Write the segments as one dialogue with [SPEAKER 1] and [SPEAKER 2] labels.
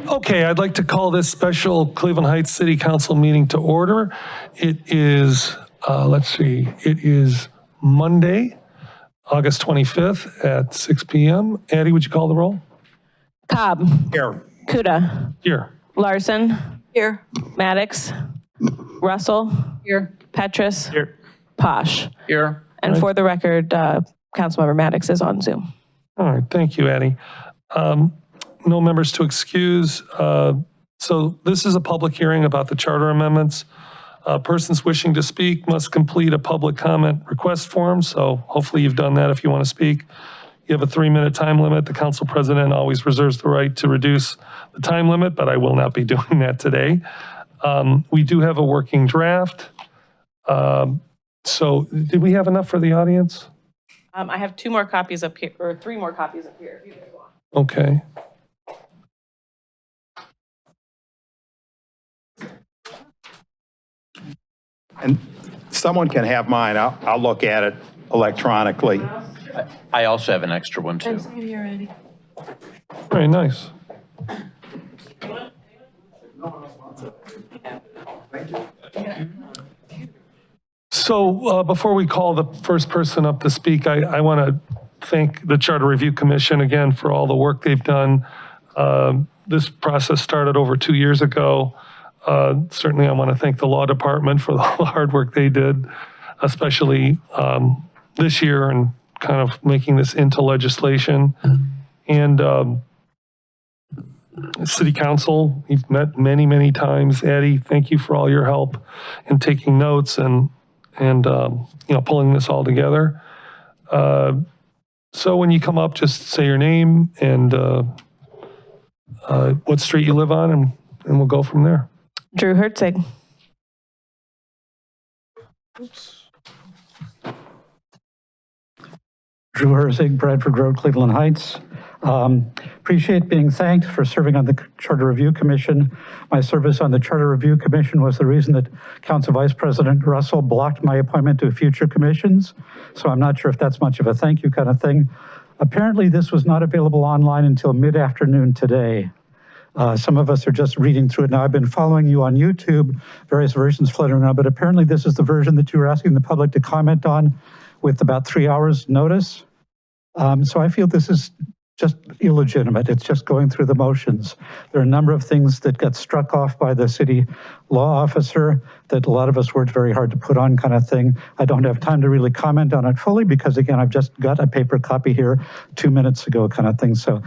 [SPEAKER 1] Okay, I'd like to call this special Cleveland Heights City Council meeting to order. It is, it is Monday, August 25th at 6 p.m. Addie, would you call the roll?
[SPEAKER 2] Cobb.
[SPEAKER 3] Here.
[SPEAKER 2] Kuda.
[SPEAKER 1] Here.
[SPEAKER 2] Larson.
[SPEAKER 4] Here.
[SPEAKER 2] Maddox. Russell.
[SPEAKER 4] Here.
[SPEAKER 2] Petrus.
[SPEAKER 3] Here.
[SPEAKER 2] Posh.
[SPEAKER 3] Here.
[SPEAKER 2] And for the record, Councilmember Maddox is on Zoom.
[SPEAKER 1] All right, thank you, Addie. No members to excuse. So this is a public hearing about the charter amendments. Persons wishing to speak must complete a public comment request form. So hopefully you've done that if you want to speak. You have a 3-minute time limit. The council president always reserves the right to reduce the time limit, but I will not be doing that today. We do have a working draft. So did we have enough for the audience?
[SPEAKER 2] I have 2 more copies up here, or 3 more copies up here if you guys want.
[SPEAKER 1] Okay.
[SPEAKER 3] And someone can have mine. I'll look at it electronically.
[SPEAKER 5] I also have an extra one too.
[SPEAKER 1] Very nice. So before we call the first person up to speak, I want to thank the Charter Review Commission again for all the work they've done. This process started over 2 years ago. Certainly I want to thank the law department for the hard work they did, especially this year and kind of making this into legislation. And City Council, you've met many, many times. Addie, thank you for all your help in taking notes and pulling this all together. So when you come up, just say your name and what street you live on, and we'll go from there.
[SPEAKER 2] Drew Herzig.
[SPEAKER 6] Drew Herzig, Bradford Road, Cleveland Heights. Appreciate being thanked for serving on the Charter Review Commission. My service on the Charter Review Commission was the reason that Council Vice President Russell blocked my appointment to future commissions. So I'm not sure if that's much of a thank you kind of thing. Apparently this was not available online until mid-afternoon today. Some of us are just reading through it now. I've been following you on YouTube, various versions floating around, but apparently this is the version that you were asking the public to comment on with about 3 hours notice. So I feel this is just illegitimate. It's just going through the motions. There are a number of things that got struck off by the city law officer that a lot of us worked very hard to put on kind of thing. I don't have time to really comment on it fully because again, I've just got a paper copy here 2 minutes ago kind of thing. So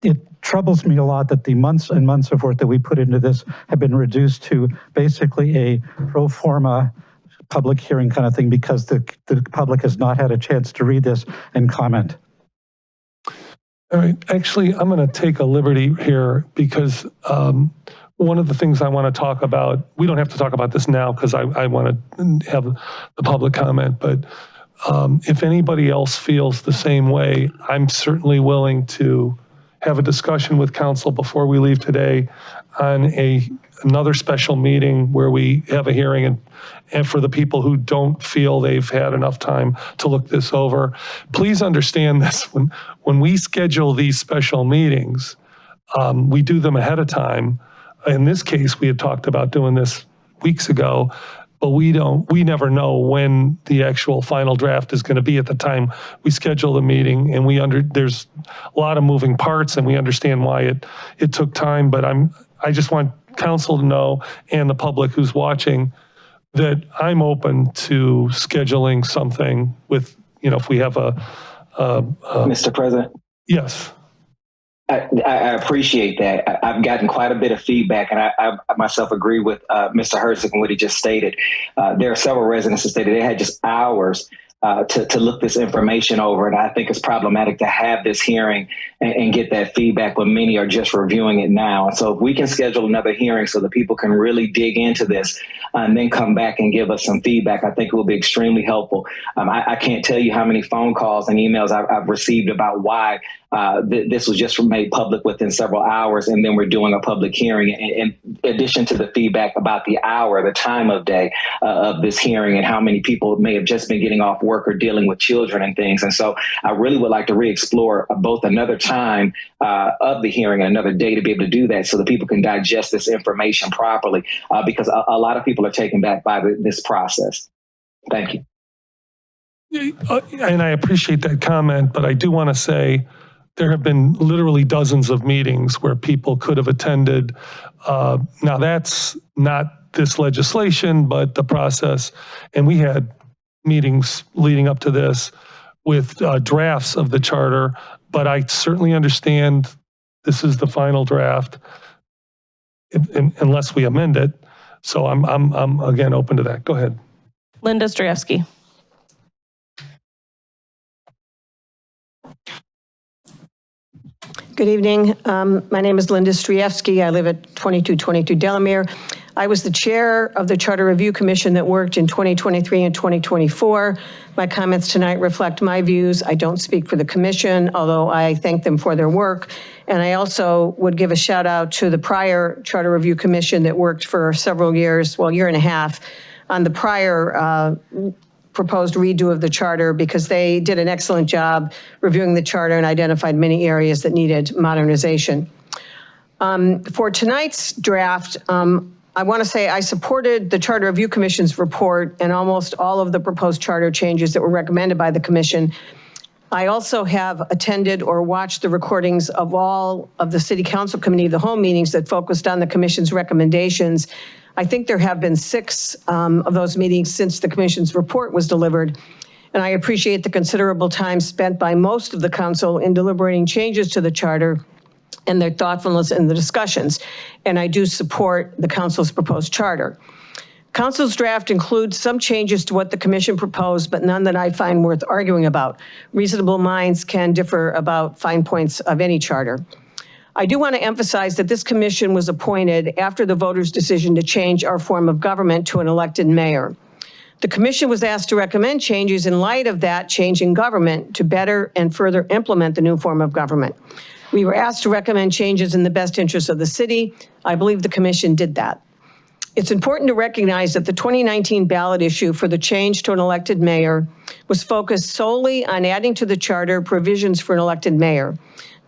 [SPEAKER 6] it troubles me a lot that the months and months of work that we put into this have been reduced to basically a pro forma public hearing kind of thing because the public has not had a chance to read this and comment.
[SPEAKER 1] All right, actually, I'm going to take a liberty here because one of the things I want to talk about, we don't have to talk about this now because I want to have the public comment, but if anybody else feels the same way, I'm certainly willing to have a discussion with council before we leave today on another special meeting where we have a hearing and for the people who don't feel they've had enough time to look this over. Please understand this, when we schedule these special meetings, we do them ahead of time. In this case, we had talked about doing this weeks ago, but we never know when the actual final draft is going to be at the time we schedule the meeting, and there's a lot of moving parts, and we understand why it took time. But I just want council to know, and the public who's watching, that I'm open to scheduling something with, if we have
[SPEAKER 7] Mr. President.
[SPEAKER 1] Yes.
[SPEAKER 7] I appreciate that. I've gotten quite a bit of feedback, and I myself agree with Mr. Herzig and what he just stated. There are several residents that stated they had just hours to look this information over, and I think it's problematic to have this hearing and get that feedback when many are just reviewing it now. And so if we can schedule another hearing so that people can really dig into this and then come back and give us some feedback, I think it will be extremely helpful. I can't tell you how many phone calls and emails I've received about why This was just made public within several hours, and then we're doing a public hearing in addition to the feedback about the hour, the time of day of this hearing, and how many people may have just been getting off work or dealing with children and things. And so I really would like to re-explore both another time of the hearing and another day to be able to do that so that people can digest this information properly, because a lot of people are taken back by this process. Thank you.
[SPEAKER 1] And I appreciate that comment, but I do want to say there have been literally dozens of meetings where people could have attended. Now that's not this legislation, but the process. And we had meetings leading up to this with drafts of the charter, but I certainly understand this is the final draft unless we amend it. So I'm again open to that. Go ahead.
[SPEAKER 2] Linda Strayevsky.
[SPEAKER 4] Good evening. My name is Linda Strayevsky. I live at 2222 Delamere. I was the chair of the Charter Review Commission that worked in 2023 and 2024. My comments tonight reflect my views. I don't speak for the commission, although I thank them for their work. And I also would give a shout out to the prior Charter Review Commission that worked for several years, well, year and a half, on the prior proposed redo of the charter, because they did an excellent job reviewing the charter and identified many areas that needed modernization. For tonight's draft, I want to say I supported the Charter Review Commission's report and almost all of the proposed charter changes that were recommended by the commission. I also have attended or watched the recordings of all of the City Council Committee of the Whole meetings that focused on the commission's recommendations. I think there have been 6 of those meetings since the commission's report was delivered. And I appreciate the considerable time spent by most of the council in deliberating changes to the charter and their thoughtfulness in the discussions. And I do support the council's proposed charter. Council's draft includes some changes to what the commission proposed, but none that I find worth arguing about. Reasonable minds can differ about fine points of any charter. I do want to emphasize that this commission was appointed after the voters' decision to change our form of government to an elected mayor. The commission was asked to recommend changes in light of that change in government to better and further implement the new form of government. We were asked to recommend changes in the best interest of the city. I believe the commission did that. It's important to recognize that the 2019 ballot issue for the change to an elected mayor was focused solely on adding to the charter provisions for an elected mayor.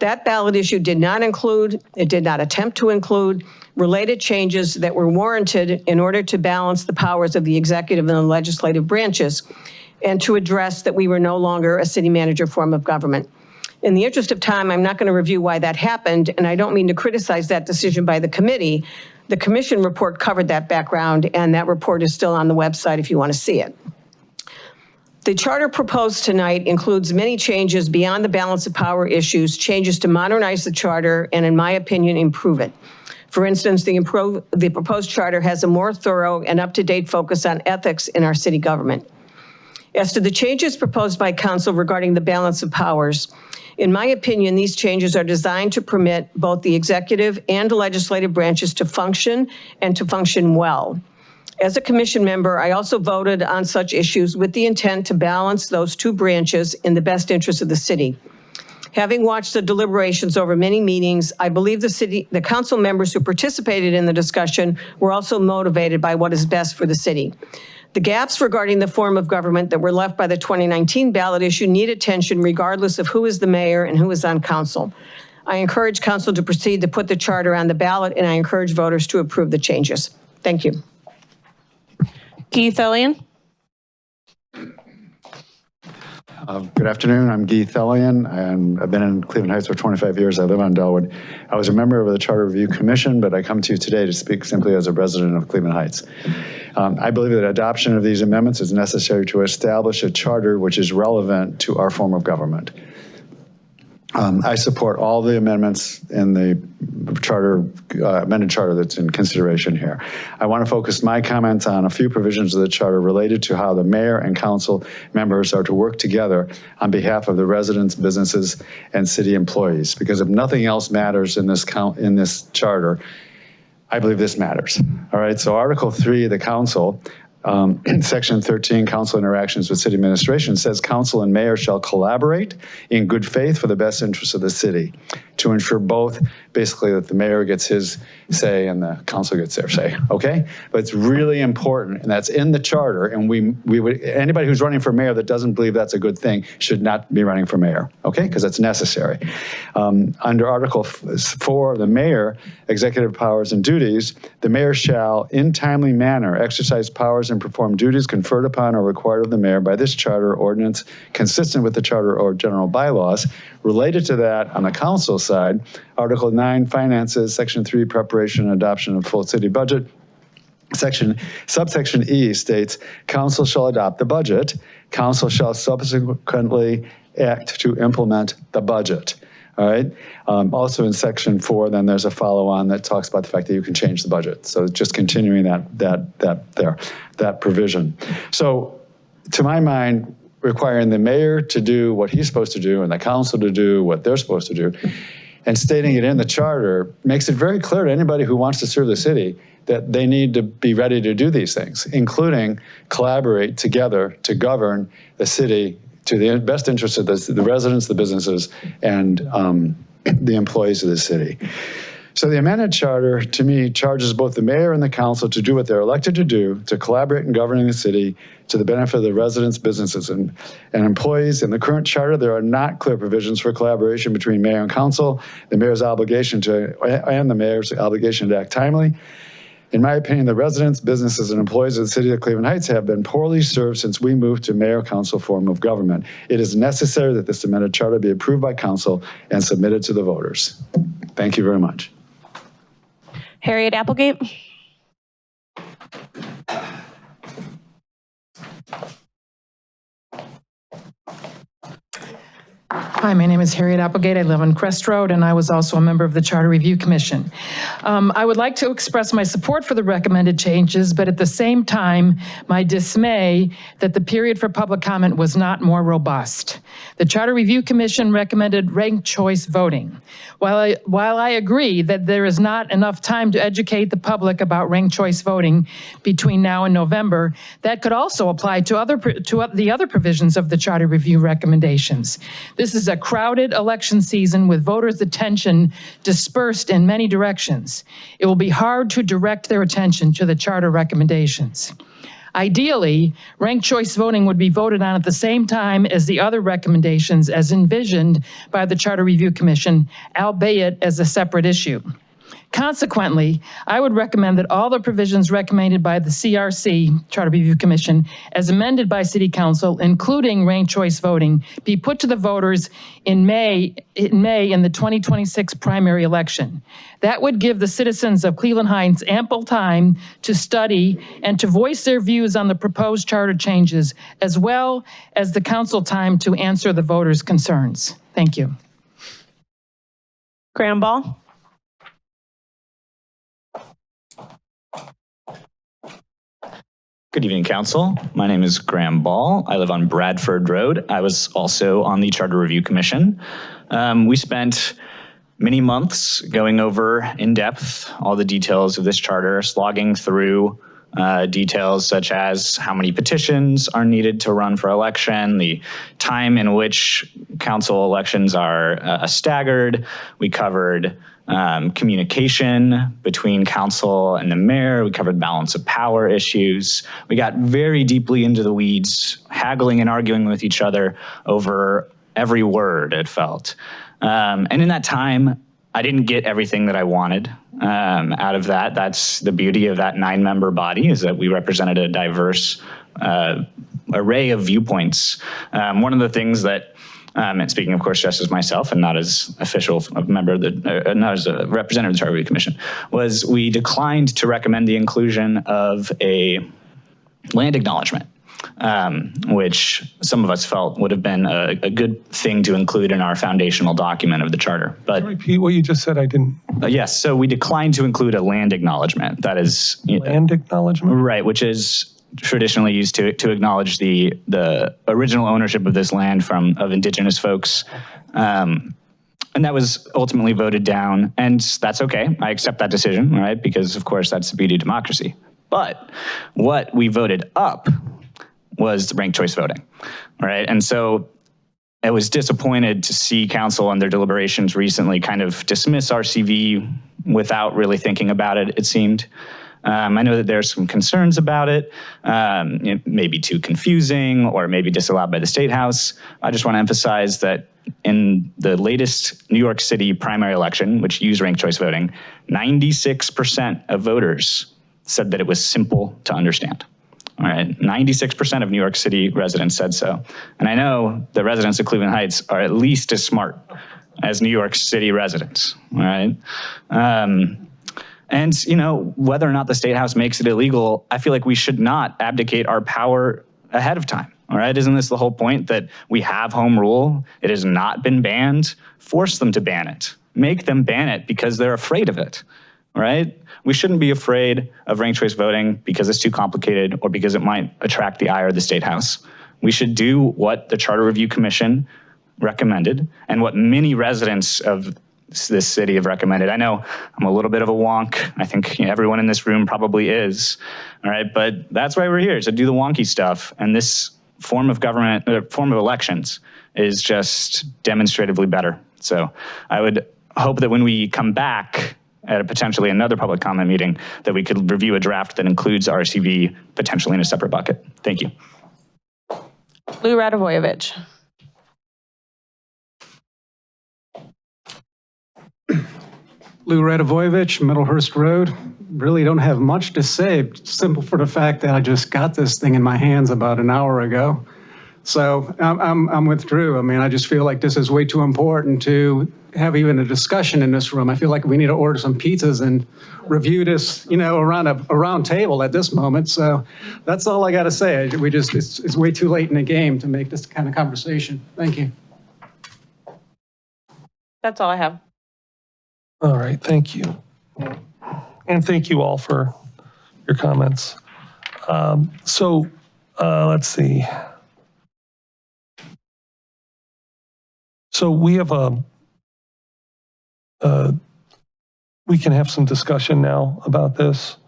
[SPEAKER 4] That ballot issue did not attempt to include related changes that were warranted in order to balance the powers of the executive and the legislative branches and to address that we were no longer a city manager form of government. In the interest of time, I'm not going to review why that happened, and I don't mean to criticize that decision by the committee. The commission report covered that background, and that report is still on the website if you want to see it. The charter proposed tonight includes many changes beyond the balance of power issues, changes to modernize the charter and, in my opinion, improve it. For instance, the proposed charter has a more thorough and up-to-date focus on ethics in our city government. As to the changes proposed by council regarding the balance of powers, in my opinion, these changes are designed to permit both the executive and legislative branches to function and to function well. As a commission member, I also voted on such issues with the intent to balance those two branches in the best interest of the city. Having watched the deliberations over many meetings, I believe the council members who participated in the discussion were also motivated by what is best for the city. The gaps regarding the form of government that were left by the 2019 ballot issue need attention regardless of who is the mayor and who is on council. I encourage council to proceed to put the charter on the ballot, and I encourage voters to approve the changes. Thank you.
[SPEAKER 2] Keith Elliott.
[SPEAKER 8] Good afternoon. I'm Guy Thelian, and I've been in Cleveland Heights for 25 years. I live on Delwood. I was a member of the Charter Review Commission, but I come to you today to speak simply as a resident of Cleveland Heights. I believe that adoption of these amendments is necessary to establish a charter which is relevant to our form of government. I support all the amendments in the charter, amended charter that's in consideration here. I want to focus my comments on a few provisions of the charter related to how the mayor and council members are to work together on behalf of the residents, businesses, and city employees. Because if nothing else matters in this charter, I believe this matters. All right, so Article 3 of the council Section 13, council interactions with city administration, says council and mayor shall collaborate in good faith for the best interests of the city to ensure both, basically, that the mayor gets his say and the council gets their say, okay? But it's really important, and that's in the charter, and we would, anybody who's running for mayor that doesn't believe that's a good thing should not be running for mayor, okay? Because it's necessary. Under Article 4, the mayor, executive powers and duties, the mayor shall, in timely manner, exercise powers and perform duties conferred upon or required of the mayor by this charter or ordinance consistent with the charter or general bylaws. Related to that, on the council side, Article 9, finances, Section 3, preparation and adoption of full city budget. Subsection E states, council shall adopt the budget. Council shall subsequently act to implement the budget. All right. Also in Section 4, then there's a follow-on that talks about the fact that you can change the budget. So just continuing that provision. So to my mind, requiring the mayor to do what he's supposed to do and the council to do what they're supposed to do, and stating it in the charter makes it very clear to anybody who wants to serve the city that they need to be ready to do these things, including collaborate together to govern the city to the best interest of the residents, the businesses, and the employees of the city. So the amended charter, to me, charges both the mayor and the council to do what they're elected to do, to collaborate in governing the city to the benefit of the residents, businesses, and employees. In the current charter, there are not clear provisions for collaboration between mayor and council. The mayor's obligation to act timely. In my opinion, the residents, businesses, and employees of the city of Cleveland Heights have been poorly served since we moved to mayor-council form of government. It is necessary that this amended charter be approved by council and submitted to the voters. Thank you very much.
[SPEAKER 2] Harriet Applegate.
[SPEAKER 9] Hi, my name is Harriet Applegate. I live on Crest Road, and I was also a member of the Charter Review Commission. I would like to express my support for the recommended changes, but at the same time, my dismay that the period for public comment was not more robust. The Charter Review Commission recommended ranked choice voting. While I agree that there is not enough time to educate the public about ranked choice voting between now and November, that could also apply to the other provisions of the Charter Review recommendations. This is a crowded election season with voters' attention dispersed in many directions. It will be hard to direct their attention to the charter recommendations. Ideally, ranked choice voting would be voted on at the same time as the other recommendations as envisioned by the Charter Review Commission, albeit as a separate issue. Consequently, I would recommend that all the provisions recommended by the CRC, Charter Review Commission, as amended by City Council, including ranked choice voting, be put to the voters in May in the 2026 primary election. That would give the citizens of Cleveland Heights ample time to study and to voice their views on the proposed charter changes, as well as the council time to answer the voters' concerns. Thank you.
[SPEAKER 2] Graham Ball.
[SPEAKER 10] Good evening, Council. My name is Graham Ball. I live on Bradford Road. I was also on the Charter Review Commission. We spent many months going over in depth all the details of this charter, slogging through details such as how many petitions are needed to run for election, the time in which council elections are staggered. We covered communication between council and the mayor. We covered balance of power issues. We got very deeply into the weeds, haggling and arguing with each other over every word, it felt. And in that time, I didn't get everything that I wanted out of that. That's the beauty of that 9-member body, is that we represented a diverse array of viewpoints. One of the things that and speaking, of course, just as myself and not as official member of the, not as a representative of the Charter Review Commission, was we declined to recommend the inclusion of a land acknowledgement, which some of us felt would have been a good thing to include in our foundational document of the charter. But
[SPEAKER 1] repeat what you just said. I didn't.
[SPEAKER 10] Yes, so we declined to include a land acknowledgement. That is
[SPEAKER 1] land acknowledgement,
[SPEAKER 10] right? Which is traditionally used to acknowledge the original ownership of this land of indigenous folks. And that was ultimately voted down, and that's okay. I accept that decision, right? Because of course that's the beauty of democracy. But what we voted up was ranked choice voting, right? And so I was disappointed to see council on their deliberations recently kind of dismiss RCV without really thinking about it, it seemed. I know that there's some concerns about it. It may be too confusing or maybe disallowed by the State House. I just want to emphasize that in the latest New York City primary election, which used ranked choice voting, 96% of voters said that it was simple to understand. All right, 96% of New York City residents said so. And I know the residents of Cleveland Heights are at least as smart as New York City residents, all right? And, you know, whether or not the State House makes it illegal, I feel like we should not abdicate our power ahead of time, all right? Isn't this the whole point, that we have home rule? It has not been banned. Force them to ban it. Make them ban it because they're afraid of it, all right? We shouldn't be afraid of ranked choice voting because it's too complicated or because it might attract the ire of the State House. We should do what the Charter Review Commission recommended and what many residents of this city have recommended. I know I'm a little bit of a wonk. I think everyone in this room probably is, all right? But that's why we're here, to do the wonky stuff. And this form of government, form of elections is just demonstratively better. So I would hope that when we come back at potentially another public comment meeting, that we could review a draft that includes RCV potentially in a separate bucket. Thank you.
[SPEAKER 2] Lou Radovojevich.
[SPEAKER 11] Lou Radovojevich, Middlehurst Road. Really don't have much to say, simple for the fact that I just got this thing in my hands about an hour ago. So I'm with Drew. I mean, I just feel like this is way too important to have even a discussion in this room. I feel like we need to order some pizzas and review this, you know, around a round table at this moment. So that's all I got to say. It's way too late in the game to make this kind of conversation. Thank you.
[SPEAKER 2] That's all I have.
[SPEAKER 1] All right, thank you. And thank you all for your comments. Let's see. So we have we can have some discussion now about this,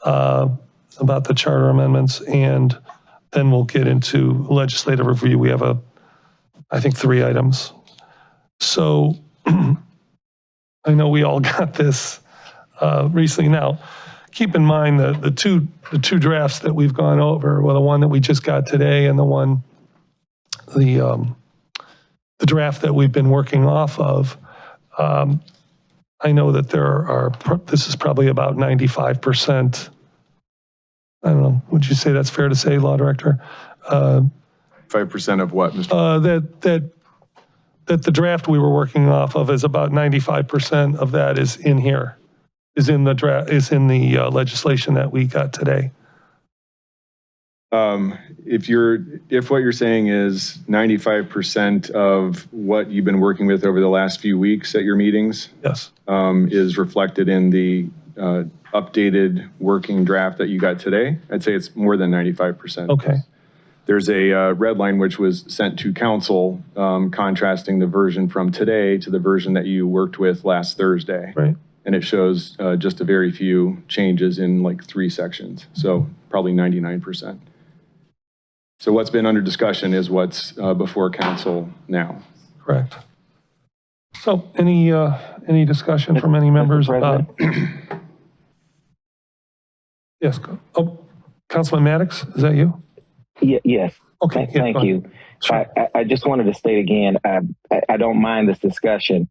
[SPEAKER 1] about the charter amendments, and then we'll get into legislative review. We have I think 3 items. So I know we all got this recently. Now, keep in mind that the two drafts that we've gone over, well, the one that we just got today and the draft that we've been working off of, I know that this is probably about 95%. I don't know, would you say that's fair to say, Law Director?
[SPEAKER 12] 5% of what, Mr.?
[SPEAKER 1] That the draft we were working off of is about 95% of that is in here, is in the draft, is in the legislation that we got today.
[SPEAKER 12] If what you're saying is 95% of what you've been working with over the last few weeks at your meetings,
[SPEAKER 1] yes,
[SPEAKER 12] is reflected in the updated working draft that you got today, I'd say it's more than 95%.
[SPEAKER 1] Okay.
[SPEAKER 12] There's a red line which was sent to council, contrasting the version from today to the version that you worked with last Thursday.
[SPEAKER 1] Right.
[SPEAKER 12] And it shows just a very few changes in like 3 sections. So probably 99%. So what's been under discussion is what's before council now.
[SPEAKER 1] Correct. So any discussion from any members about? Yes. Oh, Councilman Maddox, is that you?
[SPEAKER 7] Yes.
[SPEAKER 1] Okay.
[SPEAKER 7] Thank you. Sure. I just wanted to state again, I don't mind this discussion.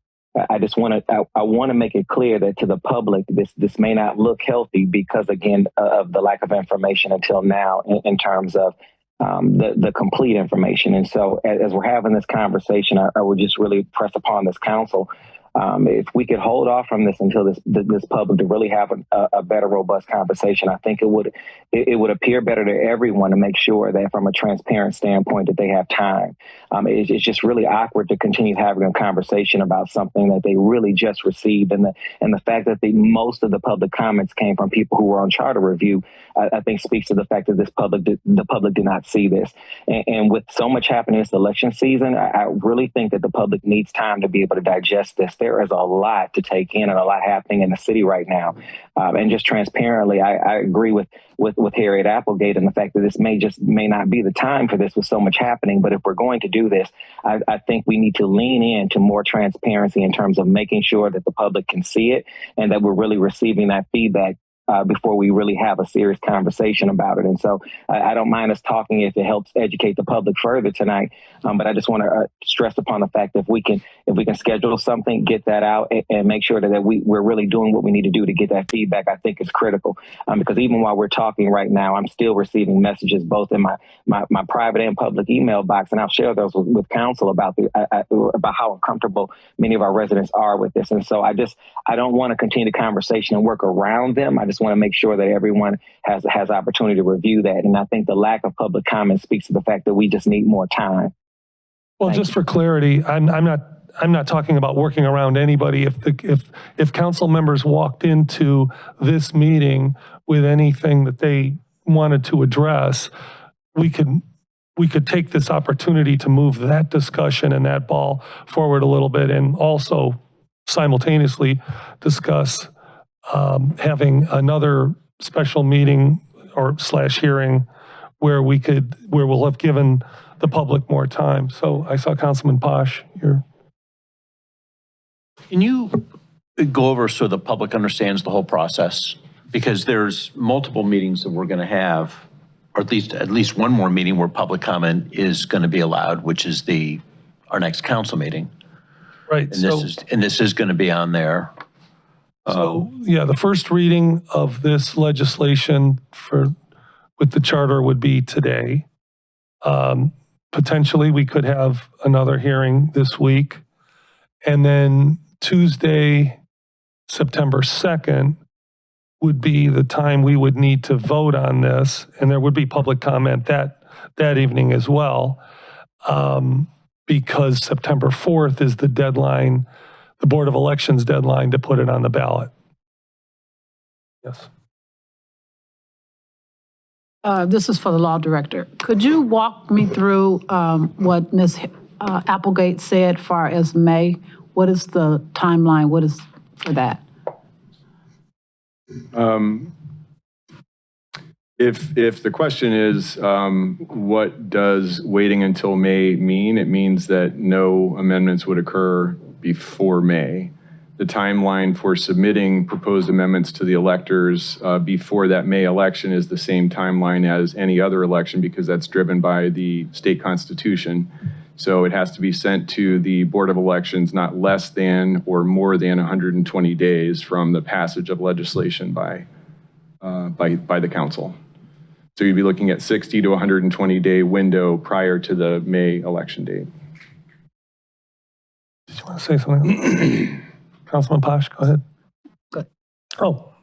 [SPEAKER 7] I just want to make it clear that to the public, this may not look healthy because, again, of the lack of information until now in terms of the complete information. And so as we're having this conversation, I would just really press upon this council. If we could hold off from this until this public to really have a better, robust conversation, I think it would appear better to everyone to make sure that from a transparent standpoint that they have time. It's just really awkward to continue having a conversation about something that they really just received, and the fact that most of the public comments came from people who were on charter review, I think speaks to the fact that the public did not see this. And with so much happening this election season, I really think that the public needs time to be able to digest this there is a lot to take in and a lot happening in the city right now. And just transparently, I agree with Harriet Applegate and the fact that this may not be the time for this with so much happening. But if we're going to do this, I think we need to lean into more transparency in terms of making sure that the public can see it and that we're really receiving that feedback before we really have a serious conversation about it. And so I don't mind us talking if it helps educate the public further tonight. But I just want to stress upon the fact that if we can schedule something, get that out and make sure that we're really doing what we need to do to get that feedback, I think is critical. Because even while we're talking right now, I'm still receiving messages both in my private and public email box. And I'll share those with council about about how uncomfortable many of our residents are with this. And so I don't want to continue the conversation and work around them. I just want to make sure that everyone has opportunity to review that. And I think the lack of public comment speaks to the fact that we just need more time.
[SPEAKER 1] Well, just for clarity, I'm not talking about working around anybody. If council members walked into this meeting with anything that they wanted to address, we could take this opportunity to move that discussion and that ball forward a little bit, and also simultaneously discuss having another special meeting or / hearing where we'll have given the public more time. So I saw Councilman Posh here.
[SPEAKER 5] Can you go over so the public understands the whole process? Because there's multiple meetings that we're going to have, or at least one more meeting where public comment is going to be allowed, which is our next council meeting.
[SPEAKER 1] Right.
[SPEAKER 5] And this is going to be on there.
[SPEAKER 1] So, yeah, the first reading of this legislation with the charter would be today. Potentially, we could have another hearing this week. And then Tuesday, September 2nd, would be the time we would need to vote on this. And there would be public comment that evening as well, because September 4th is the deadline, the Board of Elections deadline to put it on the ballot. Yes.
[SPEAKER 13] This is for the law director. Could you walk me through what Ms. Applegate said far as May? What is the timeline? What is for that?
[SPEAKER 12] If the question is, what does waiting until May mean? It means that no amendments would occur before May. The timeline for submitting proposed amendments to the electors before that May election is the same timeline as any other election because that's driven by the state constitution. So it has to be sent to the Board of Elections not less than or more than 120 days from the passage of legislation by the council. So you'd be looking at 60 to 120 day window prior to the May election date.
[SPEAKER 1] Did you want to say something? Councilman Posh, go ahead.
[SPEAKER 13] Good.
[SPEAKER 1] Oh.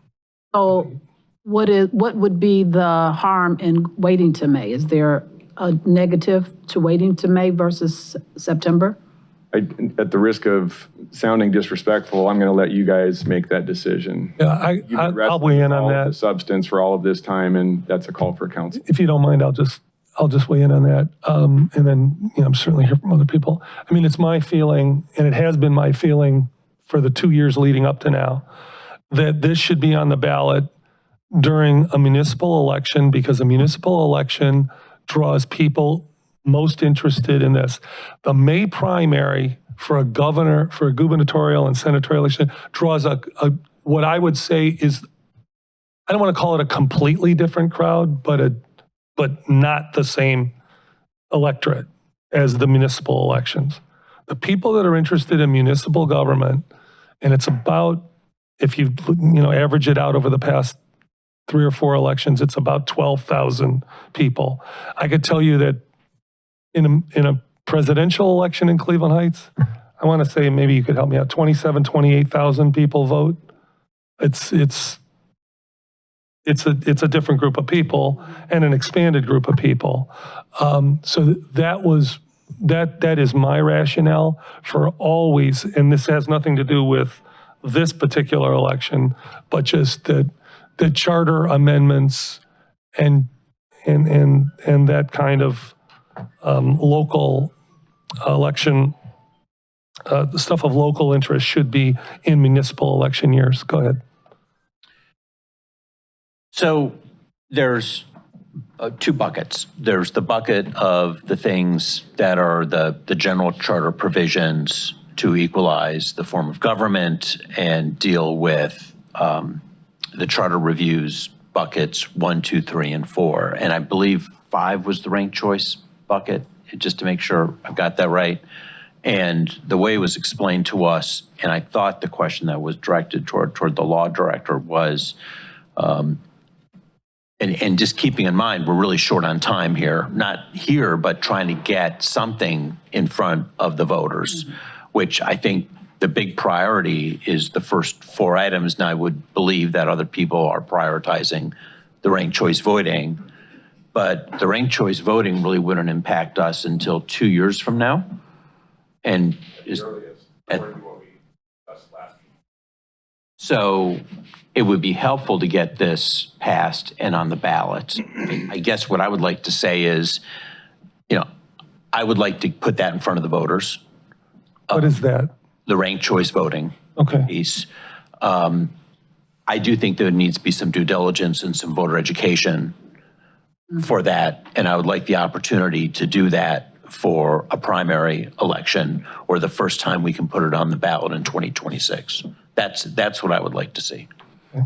[SPEAKER 13] So what would be the harm in waiting to May? Is there a negative to waiting to May versus September?
[SPEAKER 12] At the risk of sounding disrespectful, I'm going to let you guys make that decision.
[SPEAKER 1] Yeah, I'll weigh in on that.
[SPEAKER 12] The substance for all of this time, and that's a call for council.
[SPEAKER 1] If you don't mind, I'll just weigh in on that. And then, I'm certainly hear from other people. I mean, it's my feeling, and it has been my feeling for the 2 years leading up to now, that this should be on the ballot during a municipal election, because a municipal election draws people most interested in this. The May primary for a gubernatorial and senatorial election draws what I would say is, I don't want to call it a completely different crowd, but not the same electorate as the municipal elections. The people that are interested in municipal government, and it's about, if you average it out over the past 3 or 4 elections, it's about 12,000 people. I could tell you that in a presidential election in Cleveland Heights, I want to say, maybe you could help me out, 28,000 people vote. It's a different group of people and an expanded group of people. So that is my rationale for always, and this has nothing to do with this particular election, but just that the charter amendments and that kind of local election the stuff of local interest should be in municipal election years. Go ahead.
[SPEAKER 5] So there's two buckets. There's the bucket of the things that are the general charter provisions to equalize the form of government and deal with the charter reviews buckets 1, 2, 3, and 4. And I believe 5 was the ranked choice bucket, just to make sure I've got that right. And the way it was explained to us, and I thought the question that was directed toward the law director was, and just keeping in mind, we're really short on time here, not here, but trying to get something in front of the voters, which I think the big priority is the first 4 items. And I would believe that other people are prioritizing the ranked choice voting, but the ranked choice voting really wouldn't impact us until 2 years from now. And so it would be helpful to get this passed and on the ballot. I guess what I would like to say is, I would like to put that in front of the voters.
[SPEAKER 1] What is that?
[SPEAKER 5] The ranked choice voting piece. I do think there needs to be some due diligence and some voter education for that. And I would like the opportunity to do that for a primary election or the first time we can put it on the ballot in 2026. That's what I would like to see.
[SPEAKER 1] Okay.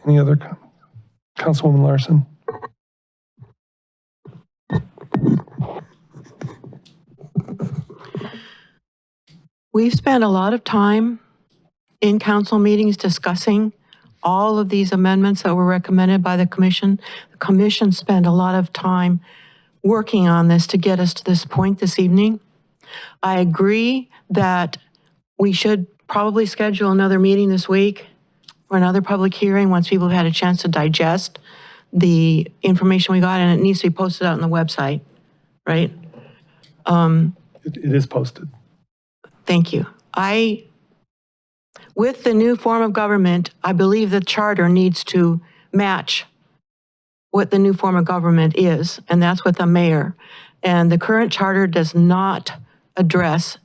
[SPEAKER 1] Any other comments? Councilwoman Larson.
[SPEAKER 14] We've spent a lot of time in council meetings discussing all of these amendments that were recommended by the commission. The commission spent a lot of time working on this to get us to this point this evening. I agree that we should probably schedule another meeting this week for another public hearing once people have had a chance to digest the information we got, and it needs to be posted out on the website, right?
[SPEAKER 1] It is posted.
[SPEAKER 14] Thank you. With the new form of government, I believe the charter needs to match what the new form of government is, and that's with the mayor. And the current charter does not address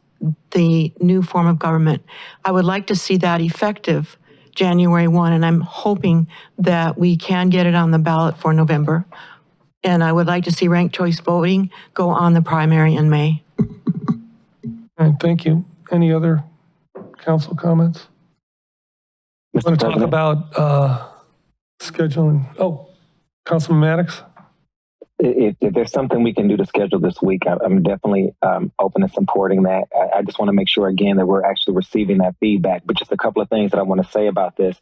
[SPEAKER 14] the new form of government. I would like to see that effective January 1, and I'm hoping that we can get it on the ballot for November. And I would like to see ranked choice voting go on the primary in May.
[SPEAKER 1] All right, thank you. Any other council comments? Want to talk about scheduling? Oh, Councilman Maddox?
[SPEAKER 7] If there's something we can do to schedule this week, I'm definitely open to supporting that. I just want to make sure, again, that we're actually receiving that feedback. But just a couple of things that I want to say about this.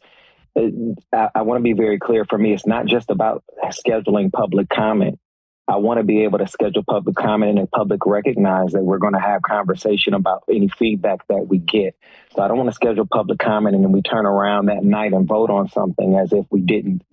[SPEAKER 7] I want to be very clear. For me, it's not just about scheduling public comment. I want to be able to schedule public comment and the public recognize that we're going to have conversation about any feedback that we get. So I don't want to schedule public comment and then we turn around that night and vote on something as if we didn't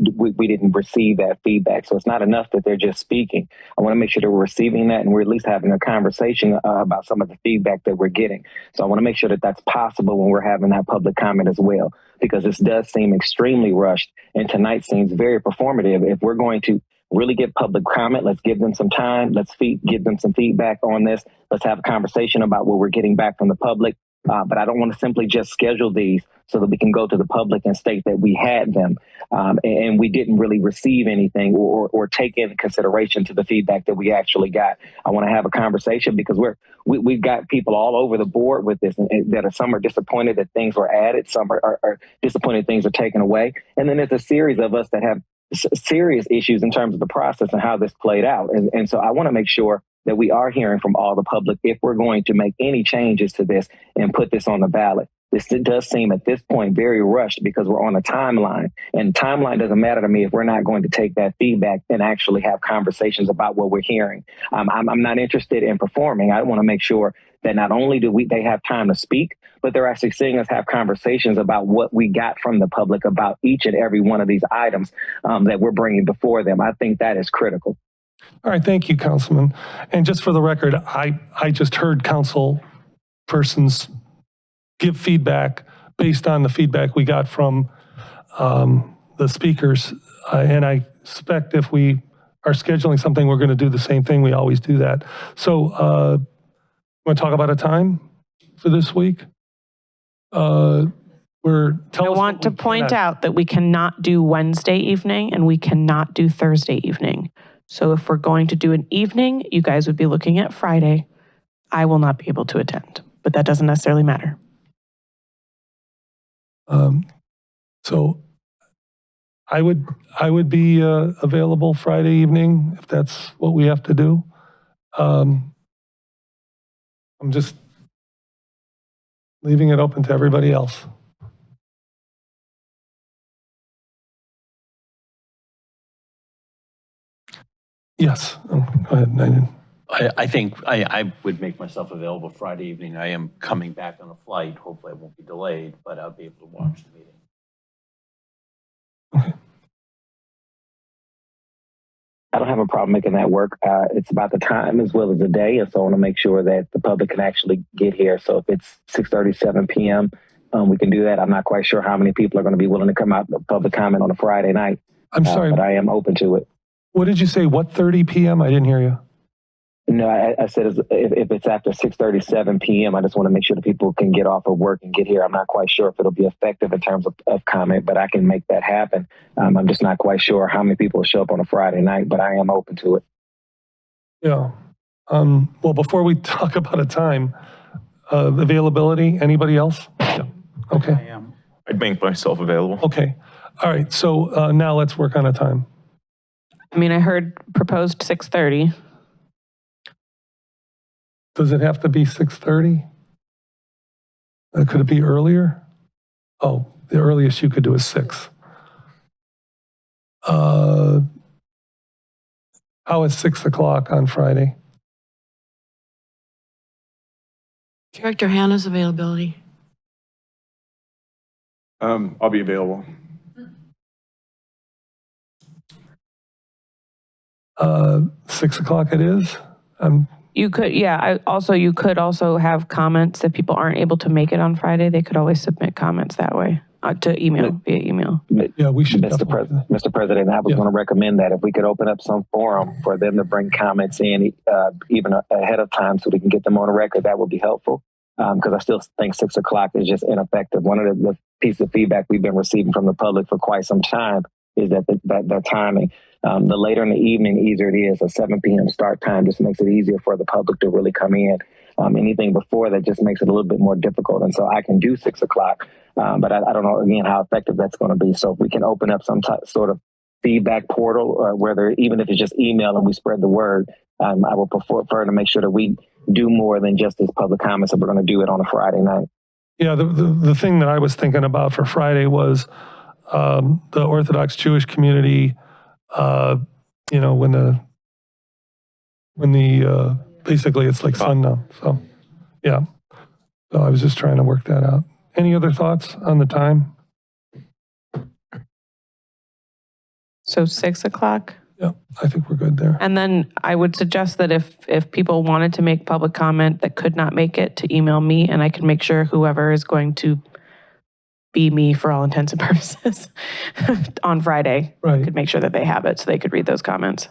[SPEAKER 7] receive that feedback. So it's not enough that they're just speaking. I want to make sure that we're receiving that and we're at least having a conversation about some of the feedback that we're getting. So I want to make sure that that's possible when we're having that public comment as well, because this does seem extremely rushed and tonight seems very performative. If we're going to really get public comment, let's give them some time. Let's give them some feedback on this. Let's have a conversation about what we're getting back from the public. But I don't want to simply just schedule these so that we can go to the public and state that we had them and we didn't really receive anything or take into consideration to the feedback that we actually got. I want to have a conversation because we've got people all over the board with this and that some are disappointed that things were added, some are disappointed things are taken away. And then there's a series of us that have serious issues in terms of the process and how this played out. And so I want to make sure that we are hearing from all the public if we're going to make any changes to this and put this on the ballot. This does seem at this point very rushed because we're on a timeline, and timeline doesn't matter to me if we're not going to take that feedback and actually have conversations about what we're hearing. I'm not interested in performing. I want to make sure that not only do they have time to speak, but they're actually seeing us have conversations about what we got from the public about each and every one of these items that we're bringing before them. I think that is critical.
[SPEAKER 1] All right, thank you, Councilman. And just for the record, I just heard council persons give feedback based on the feedback we got from the speakers. And I suspect if we are scheduling something, we're going to do the same thing. We always do that. So want to talk about a time? for this week.
[SPEAKER 2] I want to point out that we cannot do Wednesday evening and we cannot do Thursday evening. So if we're going to do an evening, you guys would be looking at Friday. I will not be able to attend, but that doesn't necessarily matter.
[SPEAKER 1] So I would be available Friday evening if that's what we have to do. I'm just leaving it open to everybody else. Yes, go ahead, Nathan.
[SPEAKER 5] I think I would make myself available Friday evening. I am coming back on a flight. Hopefully I won't be delayed, but I'll be able to watch the meeting.
[SPEAKER 7] I don't have a problem making that work. It's about the time as well as the day, and so I want to make sure that the public can actually get here. So if it's 6:37 p.m., we can do that. I'm not quite sure how many people are going to be willing to come out to public comment on a Friday night.
[SPEAKER 1] I'm sorry.
[SPEAKER 7] But I am open to it.
[SPEAKER 1] What did you say? What 30 p.m.? I didn't hear you.
[SPEAKER 7] No, I said if it's after 6:37 p.m., I just want to make sure that people can get off of work and get here. I'm not quite sure if it'll be effective in terms of comment, but I can make that happen. I'm just not quite sure how many people will show up on a Friday night, but I am open to it.
[SPEAKER 1] Yeah. Well, before we talk about a time, availability, anybody else? Yeah. Okay.
[SPEAKER 15] I'd make myself available.
[SPEAKER 1] Okay. All right. So now let's work on a time.
[SPEAKER 2] I mean, I heard proposed 6:30.
[SPEAKER 1] Does it have to be 6:30? Could it be earlier? Oh, the earliest you could do is 6. How is 6 o'clock on Friday?
[SPEAKER 14] Director Hannah's availability.
[SPEAKER 12] I'll be available.
[SPEAKER 1] 6 o'clock it is?
[SPEAKER 2] You could, yeah, you could also have comments if people aren't able to make it on Friday. They could always submit comments that way to email, via email.
[SPEAKER 1] Yeah, we should.
[SPEAKER 7] Mr. President, I was going to recommend that if we could open up some forum for them to bring comments in even ahead of time so we can get them on the record, that would be helpful. Because I still think 6 o'clock is just ineffective. One of the pieces of feedback we've been receiving from the public for quite some time is that the timing. The later in the evening, easier it is. A 7 p.m. start time just makes it easier for the public to really come in. Anything before that just makes it a little bit more difficult. And so I can do 6 o'clock, but I don't know, again, how effective that's going to be. So if we can open up some sort of feedback portal, or whether even if it's just email and we spread the word, I will prefer to make sure that we do more than just this public comments, and we're going to do it on a Friday night.
[SPEAKER 1] Yeah, the thing that I was thinking about for Friday was the Orthodox Jewish community, when the basically it's like sundown. So, yeah. So I was just trying to work that out. Any other thoughts on the time?
[SPEAKER 2] So 6 o'clock?
[SPEAKER 1] Yeah, I think we're good there.
[SPEAKER 2] And then I would suggest that if people wanted to make public comment that could not make it, to email me, and I can make sure whoever is going to be me for all intents and purposes on Friday could make sure that they have it so they could read those comments.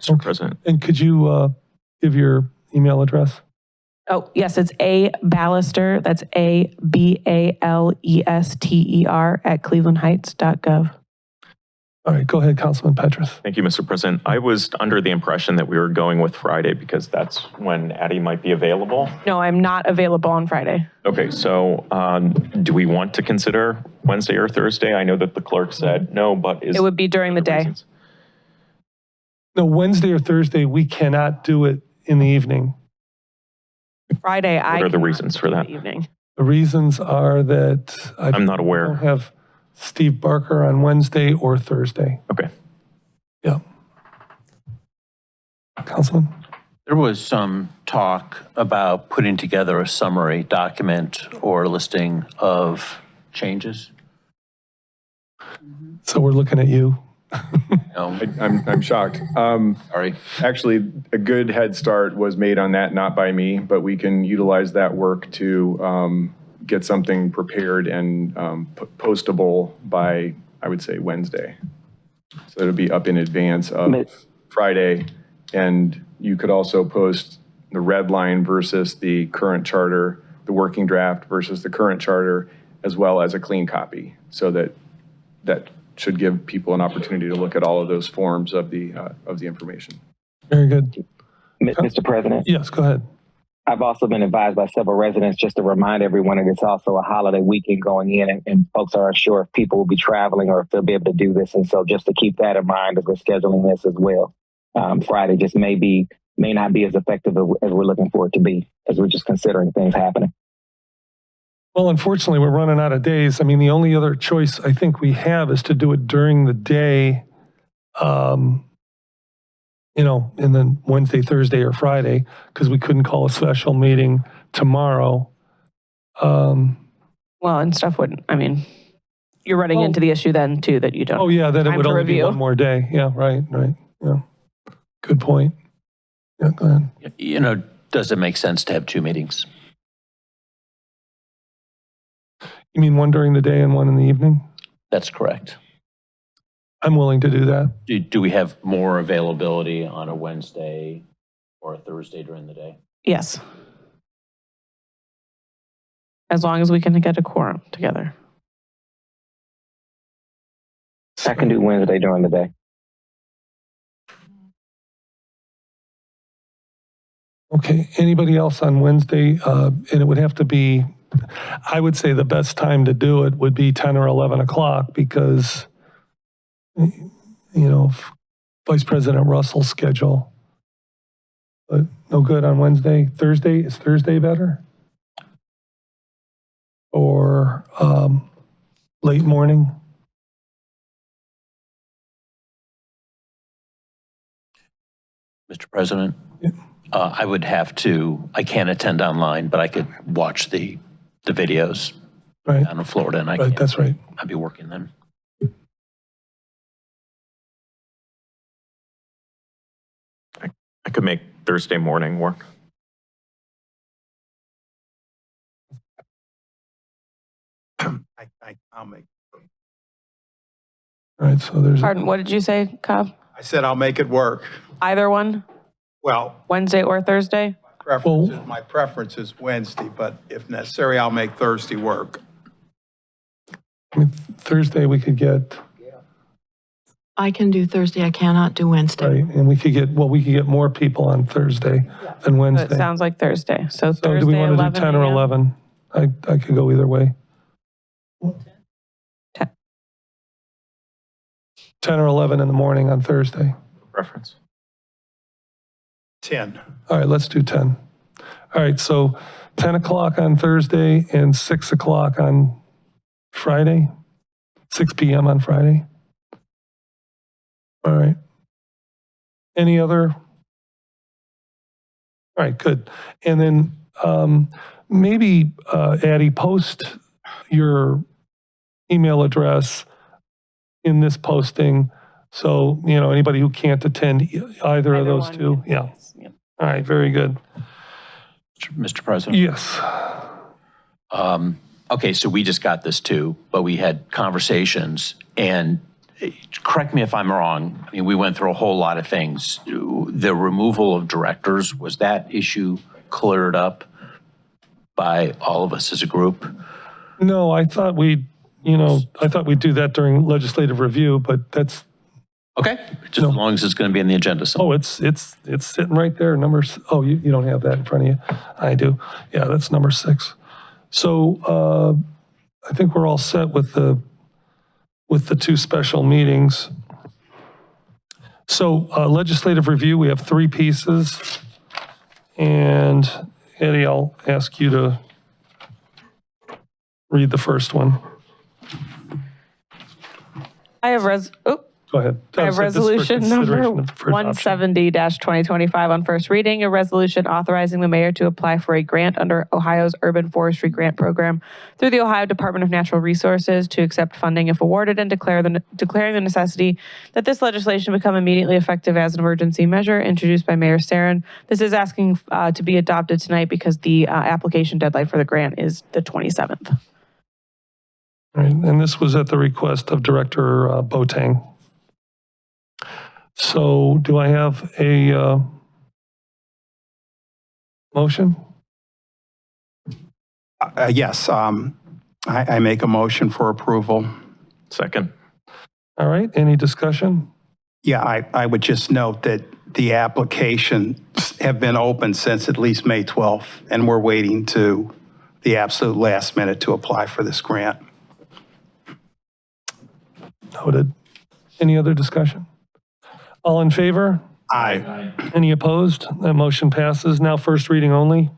[SPEAKER 15] Mr. President.
[SPEAKER 1] And could you give your email address?
[SPEAKER 2] Oh, yes, it's A Ballester. That's ABALESTER at clevelandheights.gov.
[SPEAKER 1] All right, go ahead, Councilman Petrus.
[SPEAKER 15] Thank you, Mr. President. I was under the impression that we were going with Friday because that's when Addie might be available.
[SPEAKER 2] No, I'm not available on Friday.
[SPEAKER 15] Okay, so do we want to consider Wednesday or Thursday? I know that the clerk said no, but
[SPEAKER 2] it would be during the day.
[SPEAKER 15] Reasons?
[SPEAKER 1] No, Wednesday or Thursday, we cannot do it in the evening.
[SPEAKER 2] Friday,
[SPEAKER 15] What are the reasons for that?
[SPEAKER 2] Evening.
[SPEAKER 1] The reasons are that
[SPEAKER 15] I'm not aware.
[SPEAKER 1] I don't have Steve Barker on Wednesday or Thursday.
[SPEAKER 15] Okay.
[SPEAKER 1] Yeah. Councilman?
[SPEAKER 5] There was some talk about putting together a summary document or listing of changes.
[SPEAKER 1] So we're looking at you.
[SPEAKER 12] I'm shocked.
[SPEAKER 5] Sorry.
[SPEAKER 12] Actually, a good head start was made on that, not by me, but we can utilize that work to get something prepared and postable by, I would say, Wednesday. So it'll be up in advance of Friday. And you could also post the red line versus the current charter the working draft versus the current charter, as well as a clean copy, so that should give people an opportunity to look at all of those forms of the information.
[SPEAKER 1] Very good.
[SPEAKER 7] Mr. President?
[SPEAKER 1] Yes, go ahead.
[SPEAKER 7] I've also been advised by several residents just to remind everyone that it's also a holiday weekend going in, and folks aren't sure if people will be traveling or if they'll be able to do this. And so just to keep that in mind as we're scheduling this as well. Friday just may not be as effective as we're looking for it to be, as we're just considering things happening.
[SPEAKER 1] Well, unfortunately, we're running out of days. I mean, the only other choice I think we have is to do it during the day, and then Wednesday, Thursday, or Friday, because we couldn't call a special meeting tomorrow.
[SPEAKER 2] Well, and stuff wouldn't, I mean, you're running into the issue then too, that you don't.
[SPEAKER 1] Oh, yeah, then it
[SPEAKER 2] time
[SPEAKER 1] would
[SPEAKER 2] to
[SPEAKER 1] only be
[SPEAKER 2] review.
[SPEAKER 1] one more day. Yeah, right. Yeah. Good point. Yeah, go ahead.
[SPEAKER 5] Does it make sense to have two meetings?
[SPEAKER 1] You mean one during the day and one in the evening?
[SPEAKER 5] That's correct.
[SPEAKER 1] I'm willing to do that.
[SPEAKER 5] Do we have more availability on a Wednesday or a Thursday during the day?
[SPEAKER 2] Yes. As long as we can get a quorum together.
[SPEAKER 7] I can do Wednesday during the day.
[SPEAKER 1] Okay, anybody else on Wednesday? And it would have to be, I would say the best time to do it would be 10 or 11 o'clock because, Vice President Russell's schedule. But no good on Wednesday. Thursday, is Thursday better? Or late morning?
[SPEAKER 5] Mr. President, I can't attend online, but I could watch the videos
[SPEAKER 1] Right.
[SPEAKER 5] down in Florida, and
[SPEAKER 1] Right, that's right.
[SPEAKER 5] I'd be working then.
[SPEAKER 15] I could make Thursday morning work.
[SPEAKER 3] I'll make.
[SPEAKER 1] All right, so there's,
[SPEAKER 2] Pardon, what did you say, Cobb?
[SPEAKER 3] I said I'll make it work.
[SPEAKER 2] Either one,
[SPEAKER 3] Well,
[SPEAKER 2] Wednesday or Thursday?
[SPEAKER 3] my preference is Wednesday, but if necessary, I'll make Thursday work.
[SPEAKER 1] Thursday we could get,
[SPEAKER 14] I can do Thursday, I cannot do Wednesday.
[SPEAKER 1] right, and we could get more people on Thursday than
[SPEAKER 2] So it
[SPEAKER 1] Wednesday.
[SPEAKER 2] sounds like Thursday. So
[SPEAKER 1] So do we
[SPEAKER 2] Thursday,
[SPEAKER 1] want to
[SPEAKER 2] 11
[SPEAKER 1] do 10 or
[SPEAKER 2] a.m.?
[SPEAKER 1] 11? I could go either way. 10 or 11 in the morning on Thursday.
[SPEAKER 15] Preference.
[SPEAKER 3] 10.
[SPEAKER 1] All right, let's do 10. All right, so 10 o'clock on Thursday and 6 o'clock on Friday, 6 p.m. on Friday. All right. Any other? All right, good. And then maybe, Addie, post your email address in this posting. So, anybody who can't attend either of those two. Yeah.
[SPEAKER 2] Yep.
[SPEAKER 1] All right, very good.
[SPEAKER 5] Mr. President?
[SPEAKER 1] Yes.
[SPEAKER 5] Okay, so we just got this too, but we had conversations, and correct me if I'm wrong, I mean, we went through a whole lot of things. The removal of directors, was that issue cleared up by all of us as a group?
[SPEAKER 1] No, I thought we'd do that during legislative review, but that's,
[SPEAKER 5] Okay, just as long as it's going to be on the agenda.
[SPEAKER 1] oh, it's sitting right there. You don't have that in front of you. I do. Yeah, that's number 6. So I think we're all set with the 2 special meetings. So legislative review, we have 3 pieces. And Eddie, I'll ask you to read the first one.
[SPEAKER 2] I have
[SPEAKER 1] Go ahead.
[SPEAKER 2] I have
[SPEAKER 1] This is for
[SPEAKER 2] resolution number
[SPEAKER 1] consideration for adoption.
[SPEAKER 2] 170-2025 on first reading, a resolution authorizing the mayor to apply for a grant under Ohio's Urban Forestry Grant Program through the Ohio Department of Natural Resources to accept funding if awarded and declaring the necessity that this legislation become immediately effective as an emergency measure introduced by Mayor Sarin. This is asking to be adopted tonight because the application deadline for the grant is the 27th.
[SPEAKER 1] Right, and this was at the request of Director Boateng. So do I have a motion?
[SPEAKER 3] Yes, I make a motion for approval.
[SPEAKER 15] Second.
[SPEAKER 1] All right, any discussion?
[SPEAKER 3] Yeah, I would just note that the applications have been open since at least May 12th, and we're waiting to the absolute last minute to apply for this grant.
[SPEAKER 1] Noted. Any other discussion? All in favor?
[SPEAKER 3] Aye.
[SPEAKER 1] Any opposed? That motion passes. Now first reading only.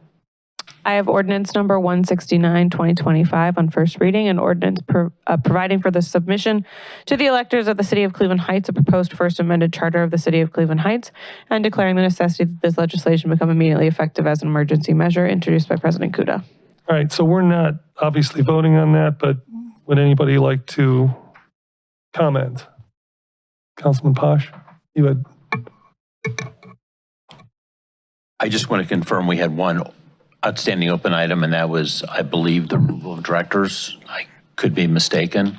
[SPEAKER 2] I have ordinance number 169, 2025 on first reading, an ordinance providing for the submission to the electors of the City of Cleveland Heights a proposed first amended charter of the City of Cleveland Heights and declaring the necessity that this legislation become immediately effective as an emergency measure introduced by President Kuda.
[SPEAKER 1] All right, so we're not obviously voting on that, but would anybody like to comment? Councilman Posh, you had.
[SPEAKER 5] I just want to confirm we had one outstanding open item, and that was, I believe, the removal of directors. I could be mistaken,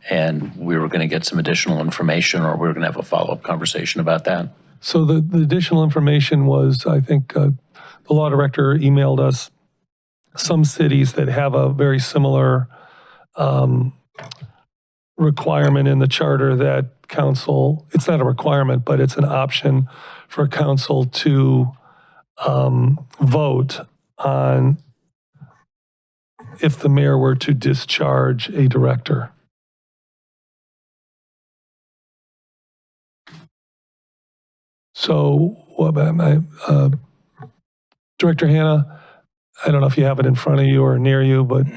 [SPEAKER 5] and we were going to get some additional information, or we were going to have a follow-up conversation about that.
[SPEAKER 1] So the additional information was, I think, the law director emailed us some cities that have a very similar requirement in the charter that council, it's not a requirement, but it's an option for council to vote on if the mayor were to discharge a director. So, Director Hanna, I don't know if you have it in front of you or near you, but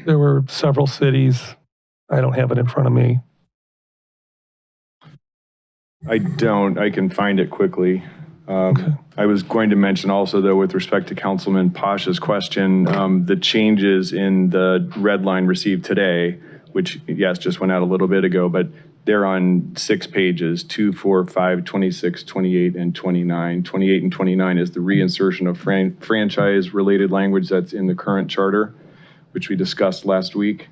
[SPEAKER 1] there were several cities. I don't have it in front of me.
[SPEAKER 12] I don't. I can find it quickly. I was going to mention also, though, with respect to Councilman Pasha's question, the changes in the red line received today, which, yes, just went out a little bit ago, but they're on 6 pages, 2, 4, 5, 26, 28, and 29. 28 and 29 is the reinsertion of franchise-related language that's in the current charter, which we discussed last week.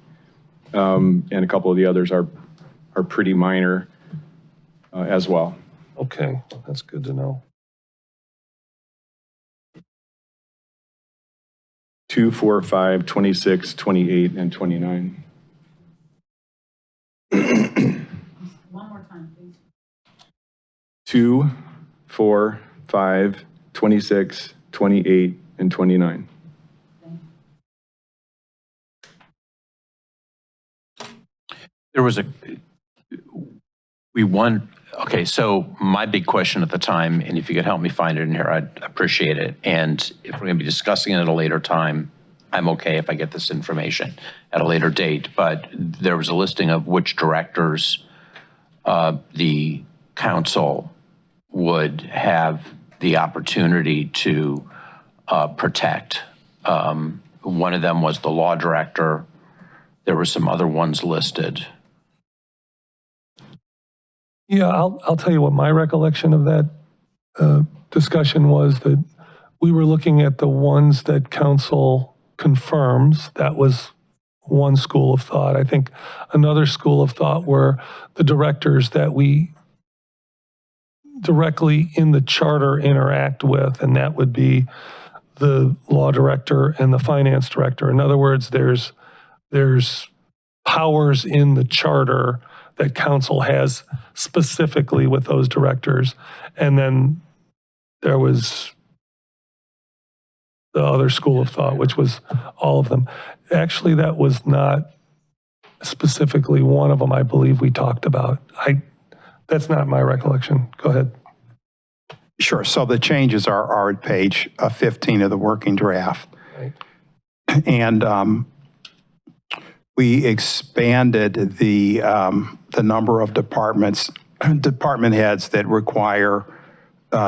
[SPEAKER 12] And a couple of the others are pretty minor as well.
[SPEAKER 1] Okay, that's good to know.
[SPEAKER 12] 2, 4, 5, 26, 28, and 29.
[SPEAKER 13] One more time, please.
[SPEAKER 12] 2, 4, 5, 26, 28, and 29.
[SPEAKER 5] There was okay, so my big question at the time, and if you could help me find it in here, I'd appreciate it. And if we're going to be discussing it at a later time, I'm okay if I get this information at a later date. But there was a listing of which directors the council would have the opportunity to protect. One of them was the law director. There were some other ones listed.
[SPEAKER 1] Yeah, I'll tell you what my recollection of that discussion was, that we were looking at the ones that council confirms. That was one school of thought. I think another school of thought were the directors that we directly in the charter interact with, and that would be the law director and the finance director. In other words, there's powers in the charter that council has specifically with those directors. And then there was the other school of thought, which was all of them. Actually, that was not specifically one of them I believe we talked about. That's not my recollection. Go ahead.
[SPEAKER 3] Sure. So the changes are at page 15 of the working draft.
[SPEAKER 1] Right.
[SPEAKER 3] And we expanded the number of department heads that require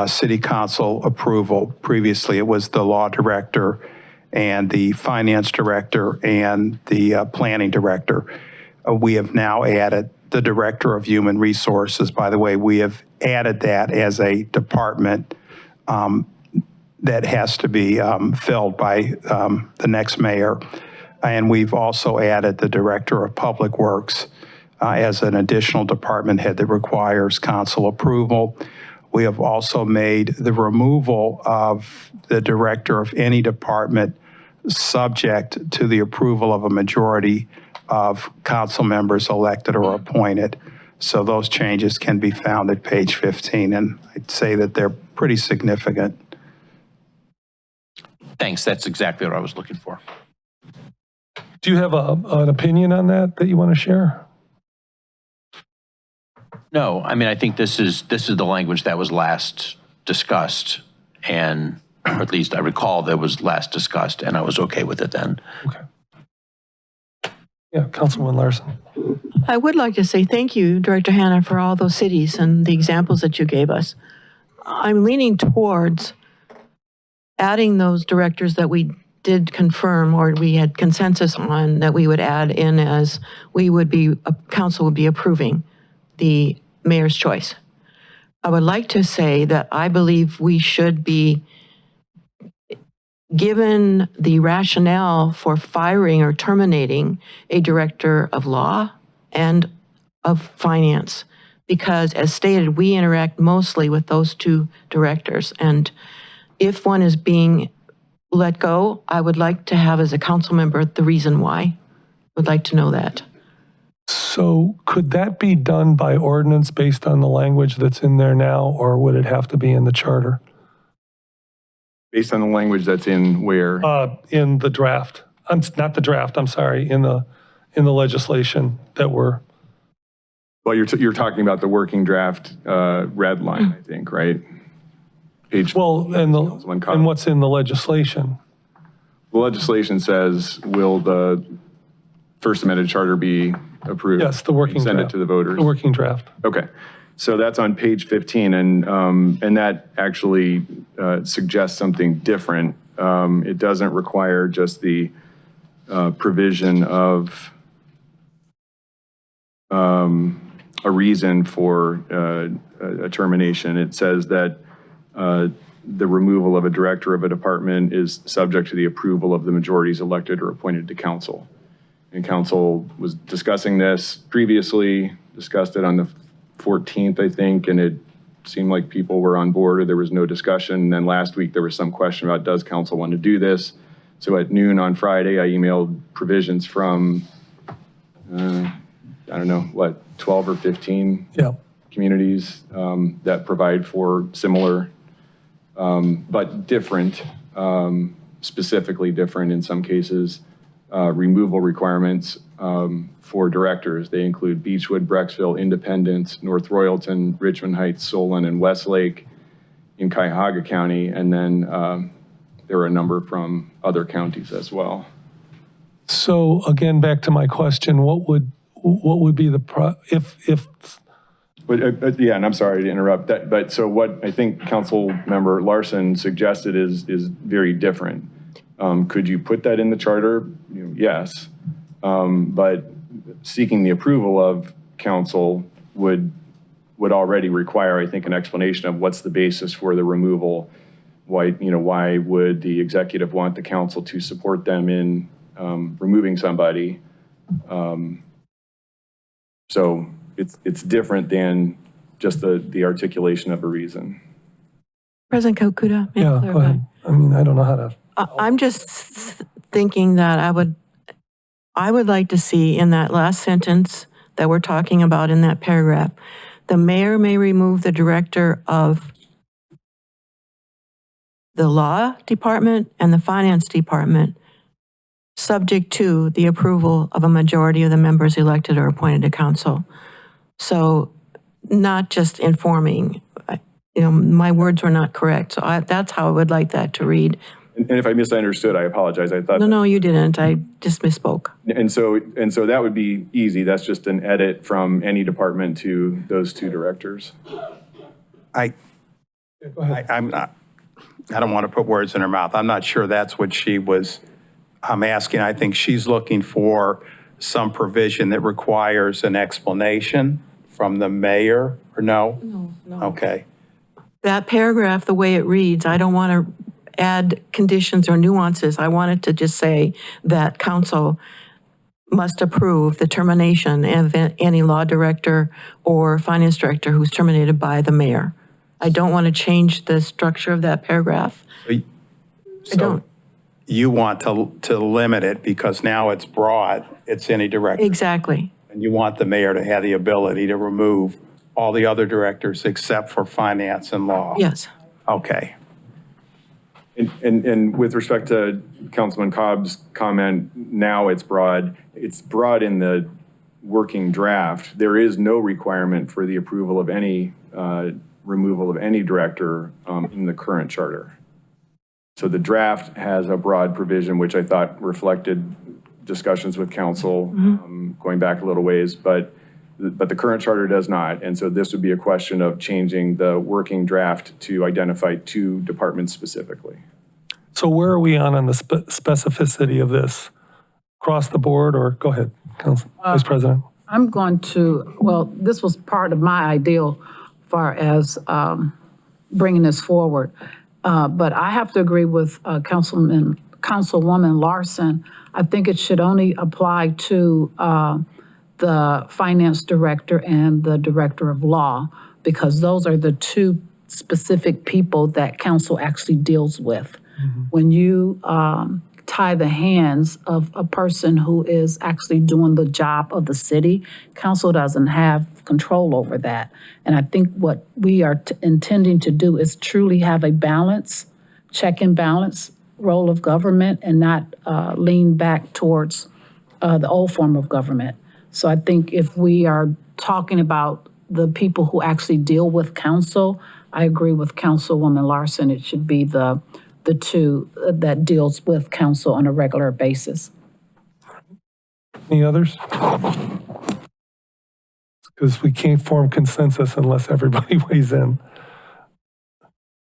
[SPEAKER 3] city council approval. Previously, it was the law director and the finance director and the planning director. We have now added the director of human resources. By the way, we have added that as a department that has to be filled by the next mayor. And we've also added the director of public works as an additional department head that requires council approval. We have also made the removal of the director of any department subject to the approval of a majority of council members elected or appointed. So those changes can be found at page 15, and I'd say that they're pretty significant.
[SPEAKER 5] Thanks, that's exactly what I was looking for.
[SPEAKER 1] Do you have an opinion on that you want to share?
[SPEAKER 5] No, I mean, I think this is the language that was last discussed, and or at least I recall that was last discussed, and I was okay with it then.
[SPEAKER 1] Okay. Yeah, Councilwoman Larson.
[SPEAKER 14] I would like to say thank you, Director Hannah, for all those cities and the examples that you gave us. I'm leaning towards adding those directors that we did confirm or we had consensus on that we would add in as council would be approving the mayor's choice. I would like to say that I believe we should be given the rationale for firing or terminating a director of law and of finance, because as stated, we interact mostly with those two directors. And if one is being let go, I would like to have as a council member the reason why. Would like to know that.
[SPEAKER 1] So could that be done by ordinance based on the language that's in there now, or would it have to be in the charter?
[SPEAKER 12] Based on the language that's in where?
[SPEAKER 1] In the draft. Not the draft, I'm sorry, in the legislation that we're.
[SPEAKER 12] Well, you're talking about the working draft red line, I think, right? Page.
[SPEAKER 1] Well, and what's in the legislation?
[SPEAKER 12] The legislation says, will the first amended charter be approved?
[SPEAKER 1] Yes, the working
[SPEAKER 12] Send
[SPEAKER 1] draft.
[SPEAKER 12] it to the voters.
[SPEAKER 1] The working draft.
[SPEAKER 12] Okay. So that's on page 15, and that actually suggests something different. It doesn't require just the provision of a reason for a termination. It says that the removal of a director of a department is subject to the approval of the majorities elected or appointed to council. And council was discussing this previously, discussed it on the 14th, I think, and it seemed like people were on board or there was no discussion. And then last week there was some question about, does council want to do this? So at noon on Friday, I emailed provisions from, I don't know, what, 12 or 15 communities that provide for similar, but different, specifically different in some cases, removal requirements for directors. They include Beechwood, Brecksville, Independence, North Royalton, Richmond Heights, Solon, and Westlake in Cuyahoga County. And then there are a number from other counties as well.
[SPEAKER 1] So again, back to my question, what would be the,
[SPEAKER 12] Yeah, and I'm sorry to interrupt that, but so what I think Council Member Larson suggested is very different. Could you put that in the charter? Yes, but seeking the approval of council would already require, I think, an explanation of what's the basis for the removal. Why would the executive want the council to support them in removing somebody? So it's different than just the articulation of a reason.
[SPEAKER 14] President Kokuda, may I
[SPEAKER 1] yeah,
[SPEAKER 14] clarify?
[SPEAKER 1] go ahead. I mean, I don't know how to.
[SPEAKER 14] I'm just thinking that I would like to see in that last sentence that we're talking about in that paragraph, the mayor may remove the director of the law department and the finance department, subject to the approval of a majority of the members elected or appointed to council. So not just informing, my words were not correct. So that's how I would like that to read.
[SPEAKER 12] And if I misunderstood, I apologize. I thought.
[SPEAKER 14] No, you didn't. I just misspoke.
[SPEAKER 12] And so that would be easy. That's just an edit from any department to those two directors.
[SPEAKER 3] I don't want to put words in her mouth. I'm not sure that's what I'm asking. I think she's looking for some provision that requires an explanation from the mayor, or no?
[SPEAKER 14] No.
[SPEAKER 3] Okay.
[SPEAKER 14] That paragraph, the way it reads, I don't want to add conditions or nuances. I want it to just say that council must approve the termination of any law director or finance director who's terminated by the mayor. I don't want to change the structure of that paragraph. I don't.
[SPEAKER 3] you want to limit it because now it's broad, it's any director.
[SPEAKER 14] Exactly.
[SPEAKER 3] And you want the mayor to have the ability to remove all the other directors except for finance and law.
[SPEAKER 14] Yes.
[SPEAKER 3] Okay.
[SPEAKER 12] And with respect to Councilman Cobb's comment, now it's broad in the working draft. There is no requirement for the approval of any removal of any director in the current charter. So the draft has a broad provision, which I thought reflected discussions with council going back a little ways, but the current charter does not. And so this would be a question of changing the working draft to identify 2 departments specifically.
[SPEAKER 1] So where are we on the specificity of this? Across the board, or go ahead, Council Vice President?
[SPEAKER 13] I'm going to, well, this was part of my ideal far as bringing this forward. But I have to agree with Councilwoman Larson. I think it should only apply to the finance director and the director of law, because those are the 2 specific people that council actually deals with. When you tie the hands of a person who is actually doing the job of the city, council doesn't have control over that. And I think what we are intending to do is truly have a balance, check and balance role of government, and not lean back towards the old form of government. So I think if we are talking about the people who actually deal with council, I agree with Councilwoman Larson. It should be the 2 that deals with council on a regular basis.
[SPEAKER 1] Any others? Because we can't form consensus unless everybody weighs in.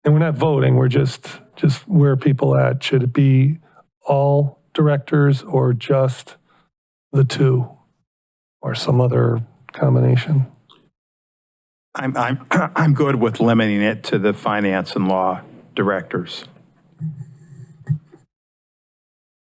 [SPEAKER 1] And we're not voting, we're just where are people at? Should it be all directors or just the 2 or some other combination?
[SPEAKER 3] I'm good with limiting it to the finance and law directors.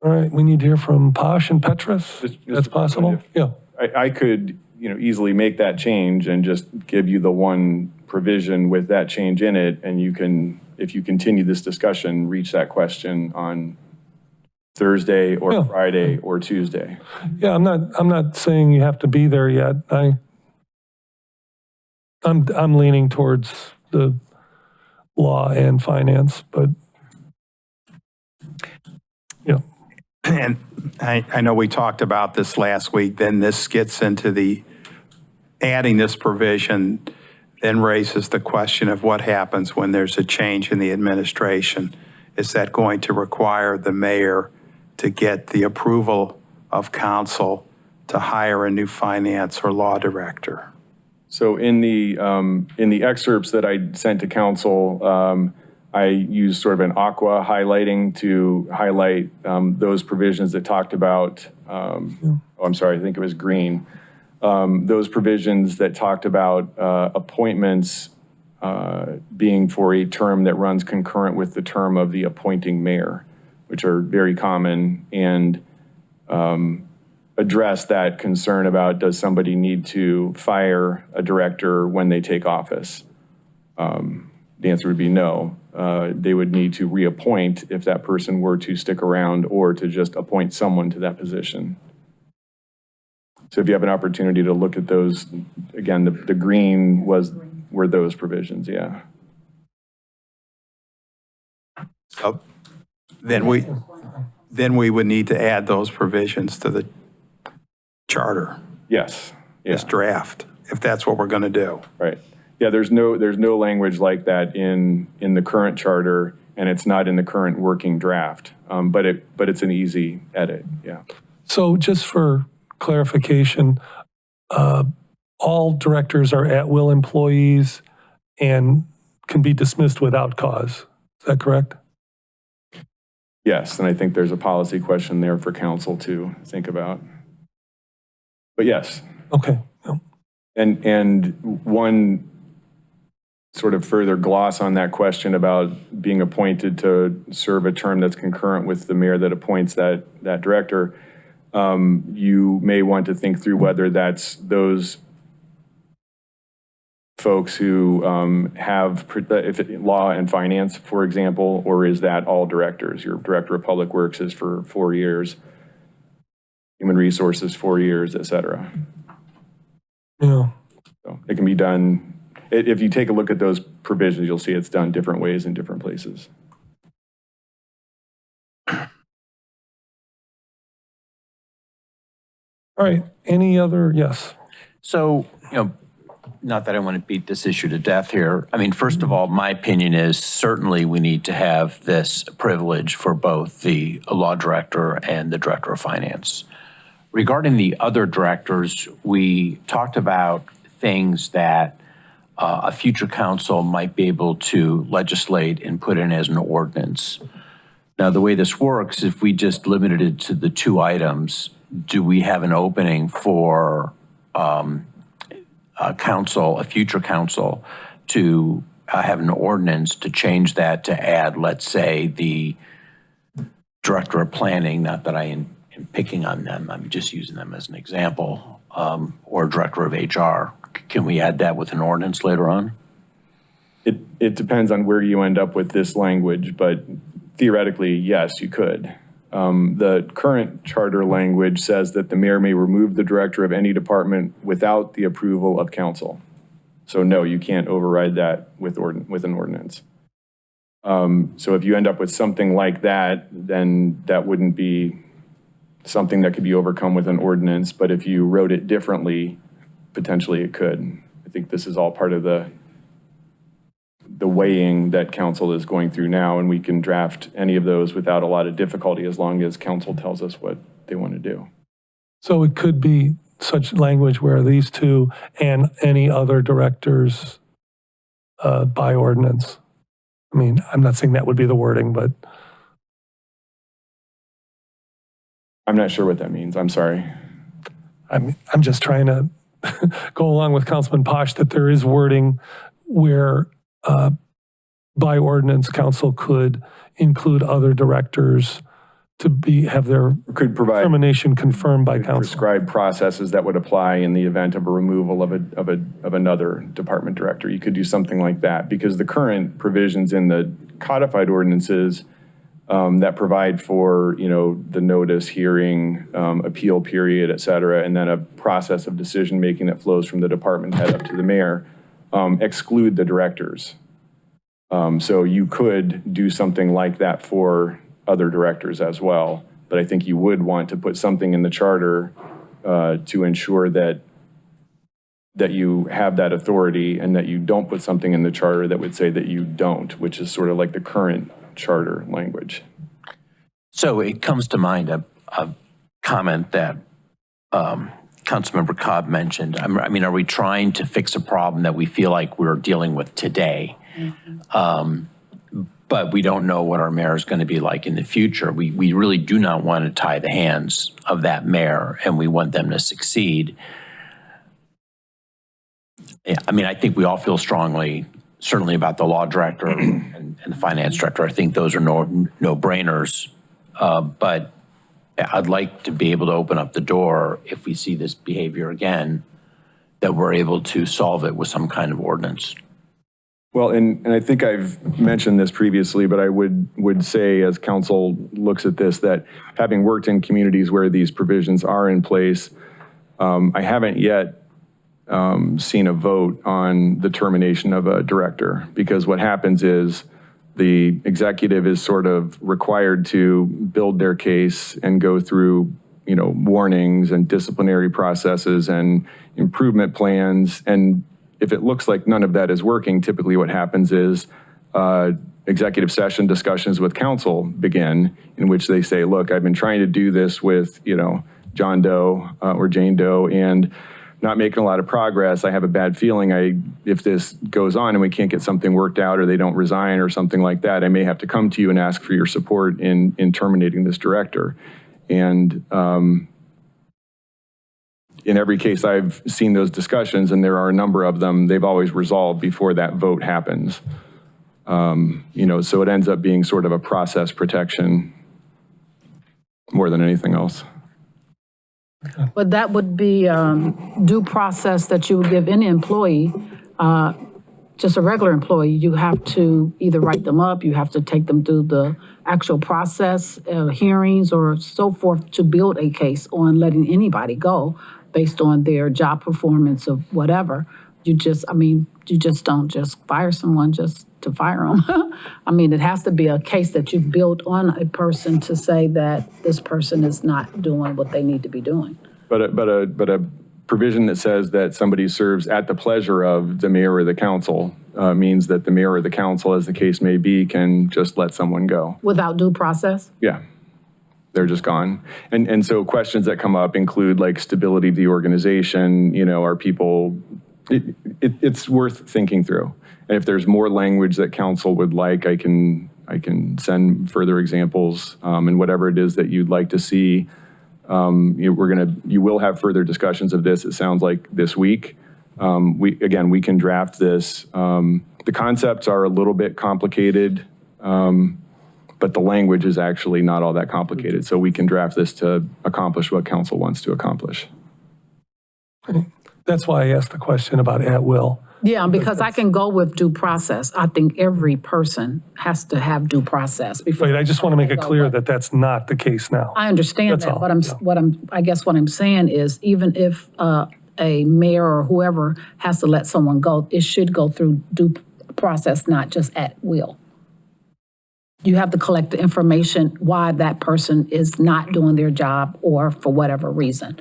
[SPEAKER 1] All right, we need to hear from Posh and Petrus. That's possible? Yeah.
[SPEAKER 12] I could, easily make that change and just give you the one provision with that change in it, and you can, if you continue this discussion, reach that question on Thursday or Friday or Tuesday.
[SPEAKER 1] Yeah, I'm not saying you have to be there yet. I'm leaning towards the law and finance, but yeah.
[SPEAKER 3] And I know we talked about this last week, then this gets into the, adding this provision then raises the question of what happens when there's a change in the administration. Is that going to require the mayor to get the approval of council to hire a new finance or law director?
[SPEAKER 12] So in the excerpts that I sent to council, I used sort of an aqua highlighting to highlight those provisions that talked about, I'm sorry, I think it was green. Those provisions that talked about appointments being for a term that runs concurrent with the term of the appointing mayor, which are very common, and address that concern about, does somebody need to fire a director when they take office? The answer would be no. They would need to reappoint if that person were to stick around, or to just appoint someone to that position. So if you have an opportunity to look at those, again, the green were those provisions, yeah.
[SPEAKER 3] So then we would need to add those provisions to the charter.
[SPEAKER 12] Yes. Yeah.
[SPEAKER 3] This draft, if that's what we're going to do.
[SPEAKER 12] Right. Yeah, there's no language like that in the current charter, and it's not in the current working draft. But it's an easy edit, yeah.
[SPEAKER 1] So just for clarification, all directors are at-will employees and can be dismissed without cause. Is that correct?
[SPEAKER 12] Yes, and I think there's a policy question there for council to think about. But yes.
[SPEAKER 1] Okay. Yeah.
[SPEAKER 12] And one sort of further gloss on that question about being appointed to serve a term that's concurrent with the mayor that appoints that director, you may want to think through whether that's those folks who have if law and finance, for example, or is that all directors? Your director of public works is for 4 years, human resources 4 years, et cetera.
[SPEAKER 1] Yeah.
[SPEAKER 12] So it can be done. If you take a look at those provisions, you'll see it's done different ways in different places.
[SPEAKER 1] All right, any other, yes.
[SPEAKER 5] So, not that I want to beat this issue to death here. I mean, first of all, my opinion is certainly we need to have this privilege for both the law director and the director of finance. Regarding the other directors, we talked about things that a future council might be able to legislate and put in as an ordinance. Now, the way this works, if we just limited it to the 2 items, do we have an opening for a future council to have an ordinance to change that to add, let's say, the director of planning, not that I am picking on them, I'm just using them as an example, or director of HR. Can we add that with an ordinance later on?
[SPEAKER 12] It depends on where you end up with this language, but theoretically, yes, you could. The current charter language says that the mayor may remove the director of any department without the approval of council. So no, you can't override that with an ordinance. So if you end up with something like that, then that wouldn't be something that could be overcome with an ordinance. But if you wrote it differently, potentially it could. I think this is all part of the weighing that council is going through now, and we can draft any of those without a lot of difficulty as long as council tells us what they want to do.
[SPEAKER 1] So it could be such language where these 2 and any other directors by ordinance. I mean, I'm not saying that would be the wording, but.
[SPEAKER 12] I'm not sure what that means. I'm sorry.
[SPEAKER 1] I'm just trying to go along with Councilman Posh that there is wording where by ordinance, council could include other directors to have their
[SPEAKER 12] could provide
[SPEAKER 1] termination confirmed by council.
[SPEAKER 12] Prescribed processes that would apply in the event of a removal of another department director. You could do something like that because the current provisions in the codified ordinances that provide for, the notice, hearing, appeal period, et cetera, and then a process of decision making that flows from the department head up to the mayor, exclude the directors. So you could do something like that for other directors as well, but I think you would want to put something in the charter to ensure that you have that authority and that you don't put something in the charter that would say that you don't, which is sort of like the current charter language.
[SPEAKER 5] So it comes to mind a comment that Councilmember Cobb mentioned. I mean, are we trying to fix a problem that we feel like we're dealing with today? But we don't know what our mayor is going to be like in the future. We really do not want to tie the hands of that mayor, and we want them to succeed. Yeah, I mean, I think we all feel strongly, certainly about the law director and the finance director. I think those are no-brainers. But I'd like to be able to open up the door if we see this behavior again, that we're able to solve it with some kind of ordinance.
[SPEAKER 12] Well, and I think I've mentioned this previously, but I would say as council looks at this, that having worked in communities where these provisions are in place, I haven't yet seen a vote on the termination of a director, because what happens is the executive is sort of required to build their case and go through, warnings and disciplinary processes and improvement plans. And if it looks like none of that is working, typically what happens is executive session discussions with council begin, in which they say, look, I've been trying to do this with, John Doe or Jane Doe and not making a lot of progress. I have a bad feeling if this goes on and we can't get something worked out or they don't resign or something like that, I may have to come to you and ask for your support in terminating this director. And in every case, I've seen those discussions, and there are a number of them, they've always resolved before that vote happens. So it ends up being sort of a process protection more than anything else.
[SPEAKER 13] But that would be due process that you would give any employee just a regular employee, you have to either write them up, you have to take them through the actual process, hearings or so forth to build a case on letting anybody go based on their job performance or whatever. You just don't just fire someone just to fire them. I mean, it has to be a case that you've built on a person to say that this person is not doing what they need to be doing.
[SPEAKER 12] But a provision that says that somebody serves at the pleasure of the mayor or the council means that the mayor or the council, as the case may be, can just let someone go.
[SPEAKER 13] Without due process?
[SPEAKER 12] Yeah, they're just gone. And so questions that come up include like stability of the organization, you know, are people, it's worth thinking through. And if there's more language that council would like, I can send further examples and whatever it is that you'd like to see. You will have further discussions of this, it sounds like, this week. We can draft this. The concepts are a little bit complicated, but the language is actually not all that complicated. So we can draft this to accomplish what council wants to accomplish.
[SPEAKER 1] That's why I asked the question about at will.
[SPEAKER 13] Yeah, because I can go with due process. I think every person has to have due process before.
[SPEAKER 1] Right, I just want to make it clear that that's not the case now.
[SPEAKER 13] I understand
[SPEAKER 1] That's
[SPEAKER 13] that,
[SPEAKER 1] all,
[SPEAKER 13] but I guess what I'm saying is, even if a mayor or whoever has to let someone go, it should go through due process, not just at will. You have to collect the information why that person is not doing their job or for whatever reason.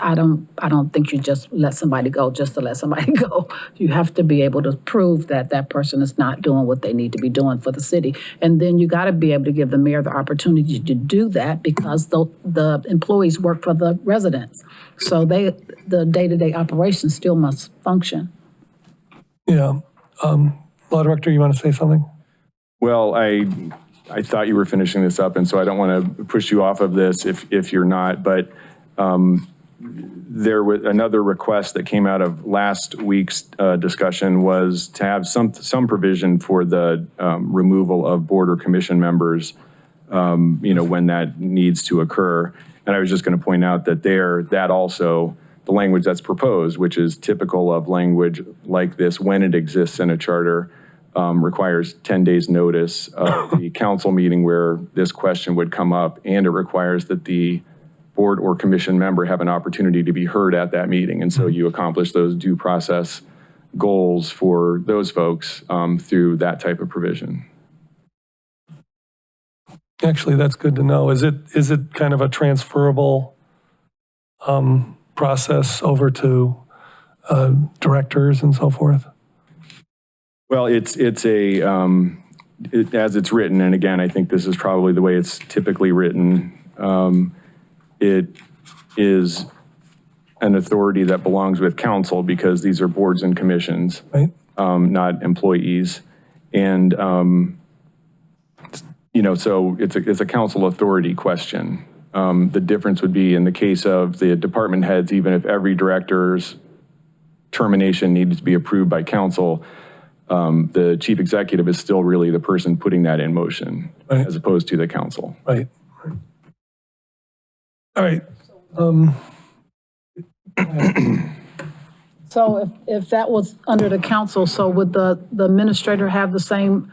[SPEAKER 13] I don't think you just let somebody go just to let somebody go. You have to be able to prove that that person is not doing what they need to be doing for the city. And then you got to be able to give the mayor the opportunity to do that, because the employees work for the residents. So the day-to-day operations still must function.
[SPEAKER 1] Yeah. Law Director, you want to say something?
[SPEAKER 12] Well, I thought you were finishing this up, and so I don't want to push you off of this if you're not, but there was another request that came out of last week's discussion was to have some provision for the removal of board or commission members, when that needs to occur. And I was just going to point out that that also, the language that's proposed, which is typical of language like this when it exists in a charter, requires 10 days notice of the council meeting where this question would come up, and it requires that the board or commission member have an opportunity to be heard at that meeting. And so you accomplish those due process goals for those folks through that type of provision.
[SPEAKER 1] Actually, that's good to know. Is it kind of a transferable process over to directors and so forth?
[SPEAKER 12] Well, it's as it's written, and again, I think this is probably the way it's typically written. It is an authority that belongs with council because these are boards and commissions,
[SPEAKER 1] right?
[SPEAKER 12] Not employees. And, so it's a council authority question. The difference would be in the case of the department heads, even if every director's termination needed to be approved by council, the chief executive is still really the person putting that in motion, right, as opposed to the council.
[SPEAKER 1] Right. All right.
[SPEAKER 13] So if that was under the council, so would the administrator have the same?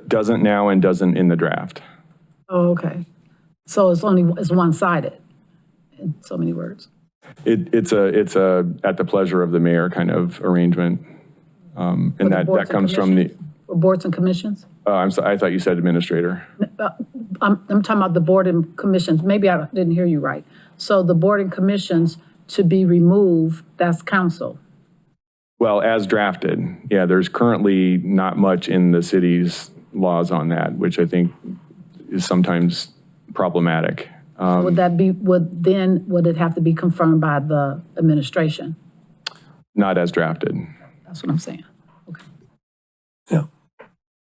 [SPEAKER 12] Doesn't now and doesn't in the draft.
[SPEAKER 13] Oh, okay. So it's one-sided in so many words.
[SPEAKER 12] It's a at the pleasure of the mayor kind of arrangement. And that comes from the
[SPEAKER 13] boards and commissions?
[SPEAKER 12] I thought you said administrator.
[SPEAKER 13] I'm talking about the board and commissions. Maybe I didn't hear you right. So the board and commissions to be removed, that's council.
[SPEAKER 12] Well, as drafted, yeah, there's currently not much in the city's laws on that, which I think is sometimes problematic.
[SPEAKER 13] Would it have to be confirmed by the administration?
[SPEAKER 12] Not as drafted.
[SPEAKER 13] That's what I'm saying. Okay.
[SPEAKER 1] Yeah.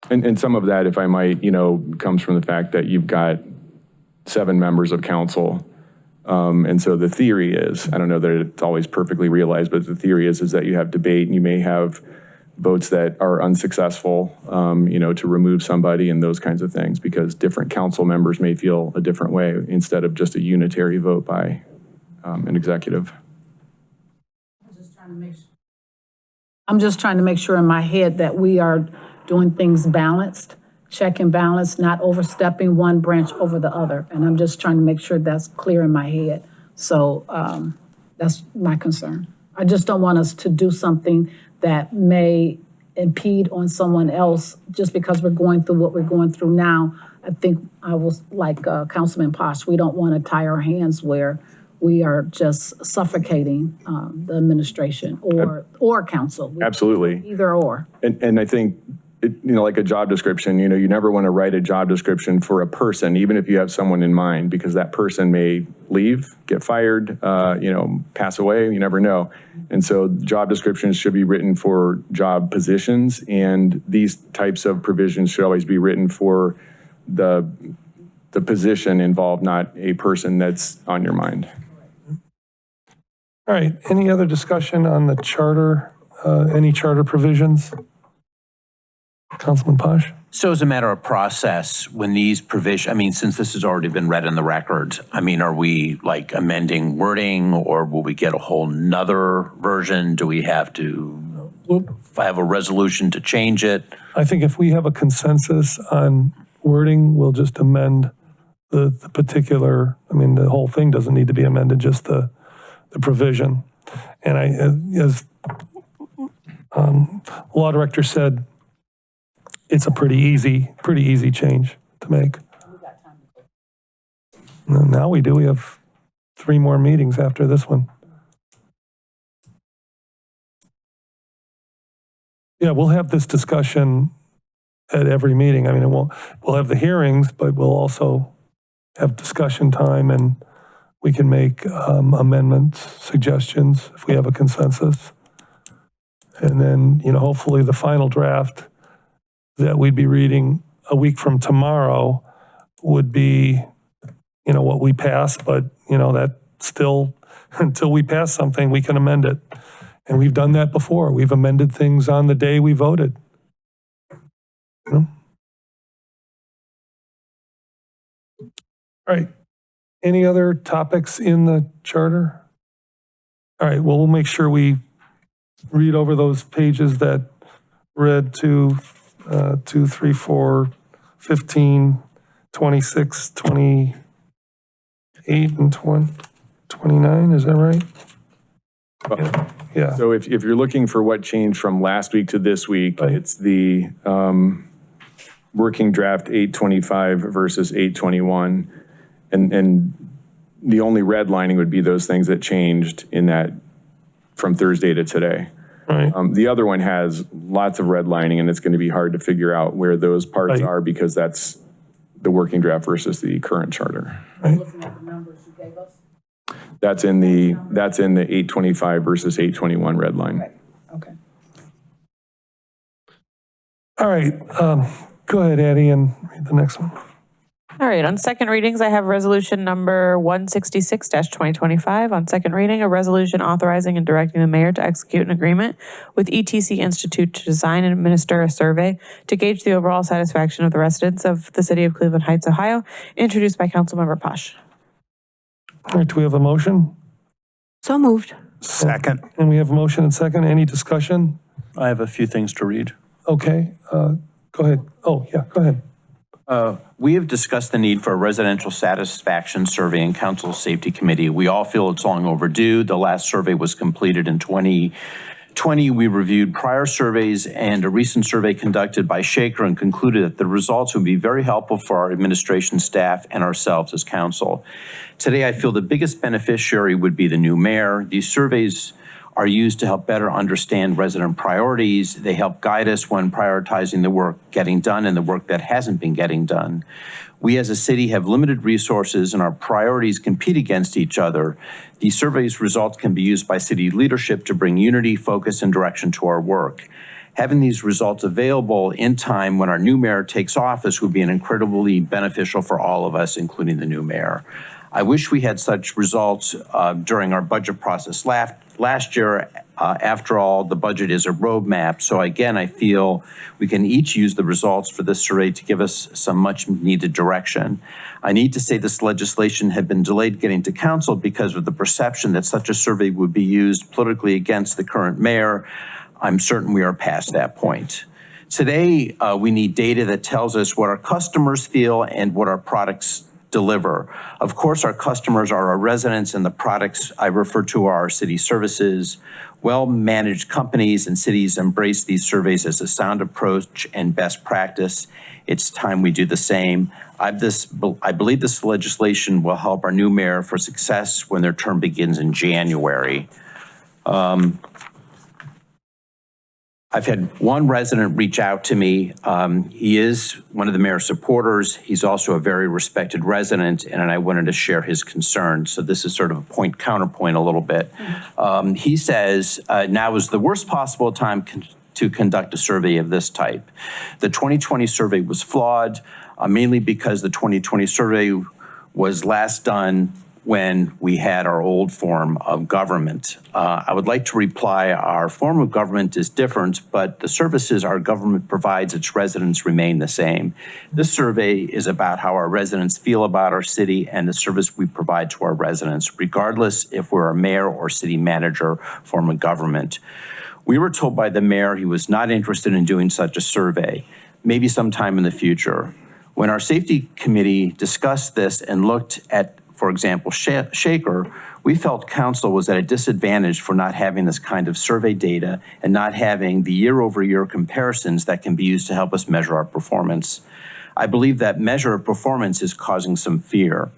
[SPEAKER 12] And some of that, if I might, comes from the fact that you've got 7 members of council. And so the theory is, I don't know that it's always perfectly realized, but the theory is that you have debate and you may have votes that are unsuccessful, to remove somebody and those kinds of things, because different council members may feel a different way instead of just a unitary vote by an executive.
[SPEAKER 13] I'm just trying to make sure in my head that we are doing things balanced, check and balance, not overstepping one branch over the other. And I'm just trying to make sure that's clear in my head. So that's my concern. I just don't want us to do something that may impede on someone else just because we're going through what we're going through now. I think I was like Councilman Posh, we don't want to tie our hands where we are just suffocating the administration or council.
[SPEAKER 12] Absolutely.
[SPEAKER 13] Either or.
[SPEAKER 12] And I think, like a job description, you never want to write a job description for a person, even if you have someone in mind, because that person may leave, get fired, pass away, you never know. And so job descriptions should be written for job positions, and these types of provisions should always be written for the position involved, not a person that's on your mind.
[SPEAKER 1] All right, any other discussion on the charter, any charter provisions? Councilman Posh?
[SPEAKER 5] So as a matter of process, when these provisions, since this has already been read in the record, are we like amending wording, or will we get a whole nother version? Do we have to have a resolution to change it?
[SPEAKER 1] I think if we have a consensus on wording, we'll just amend the particular, the whole thing doesn't need to be amended, just the provision. And as law director said, it's a pretty easy change to make. And now we do. We have 3 more meetings after this one. Yeah, we'll have this discussion at every meeting. We'll have the hearings, but we'll also have discussion time, and we can make amendments, suggestions if we have a consensus. And then, hopefully the final draft that we'd be reading a week from tomorrow would be, what we pass, but, that still, until we pass something, we can amend it. And we've done that before. We've amended things on the day we voted. All right. Any other topics in the charter? All right, well, we'll make sure we read over those pages that read to 2, 3, 4, 15, 26, 28, and 29, is that right? Yeah.
[SPEAKER 12] So if you're looking for what changed from last week to this week,
[SPEAKER 1] Right.
[SPEAKER 12] It's the working draft 825 versus 821. And the only redlining would be those things that changed in that from Thursday to today.
[SPEAKER 1] Right.
[SPEAKER 12] The other one has lots of redlining, and it's going to be hard to figure out where those parts
[SPEAKER 1] Right.
[SPEAKER 12] are, because that's the working draft versus the current charter.
[SPEAKER 1] Right.
[SPEAKER 13] Looking at the numbers you gave us.
[SPEAKER 12] That's in the 825 versus 821 red line.
[SPEAKER 13] Okay.
[SPEAKER 1] All right, go ahead, Addie, and read the next one.
[SPEAKER 2] All right, on second readings, I have resolution number 166-2025. On second reading, a resolution authorizing and directing the mayor to execute an agreement with ETC Institute to design and administer a survey to gauge the overall satisfaction of the residents of the city of Cleveland Heights, Ohio, introduced by Councilmember Posh.
[SPEAKER 1] All right, do we have a motion?
[SPEAKER 14] So moved.
[SPEAKER 3] Second.
[SPEAKER 1] And we have a motion and second. Any discussion?
[SPEAKER 5] I have a few things to read.
[SPEAKER 1] Okay, go ahead. Oh, yeah, go ahead.
[SPEAKER 5] We have discussed the need for a residential satisfaction survey in Council Safety Committee. We all feel it's long overdue. The last survey was completed in 2020. We reviewed prior surveys and a recent survey conducted by Shaker and concluded that the results would be very helpful for our administration staff and ourselves as council. Today, I feel the biggest beneficiary would be the new mayor. These surveys are used to help better understand resident priorities. They help guide us when prioritizing the work getting done and the work that hasn't been getting done. We as a city have limited resources and our priorities compete against each other. These surveys results can be used by city leadership to bring unity, focus, and direction to our work. Having these results available in time when our new mayor takes office would be incredibly beneficial for all of us, including the new mayor. I wish we had such results during our budget process last year, After all, the budget is a roadmap. So again, I feel we can each use the results for this survey to give us some much needed direction. I need to say this legislation had been delayed getting to council because of the perception that such a survey would be used politically against the current mayor. I'm certain we are past that point. Today, we need data that tells us what our customers feel and what our products deliver. Of course, our customers are our residents, and the products I refer to are our city services. Well-managed companies and cities embrace these surveys as a sound approach and best practice. It's time we do the same. I believe this legislation will help our new mayor for success when their term begins in January. I've had one resident reach out to me. He is one of the mayor's supporters. He's also a very respected resident, and I wanted to share his concerns. So this is sort of a counterpoint a little bit. He says, now is the worst possible time to conduct a survey of this type. The 2020 survey was flawed, mainly because the 2020 survey was last done when we had our old form of government. I would like to reply, our form of government is different, but the services our government provides its residents remain the same. This survey is about how our residents feel about our city and the service we provide to our residents, regardless if we're a mayor or city manager form of government. We were told by the mayor he was not interested in doing such a survey, maybe sometime in the future. When our safety committee discussed this and looked at, for example, Shaker, we felt council was at a disadvantage for not having this kind of survey data and not having the year-over-year comparisons that can be used to help us measure our performance. I believe that measure of performance is causing some fear.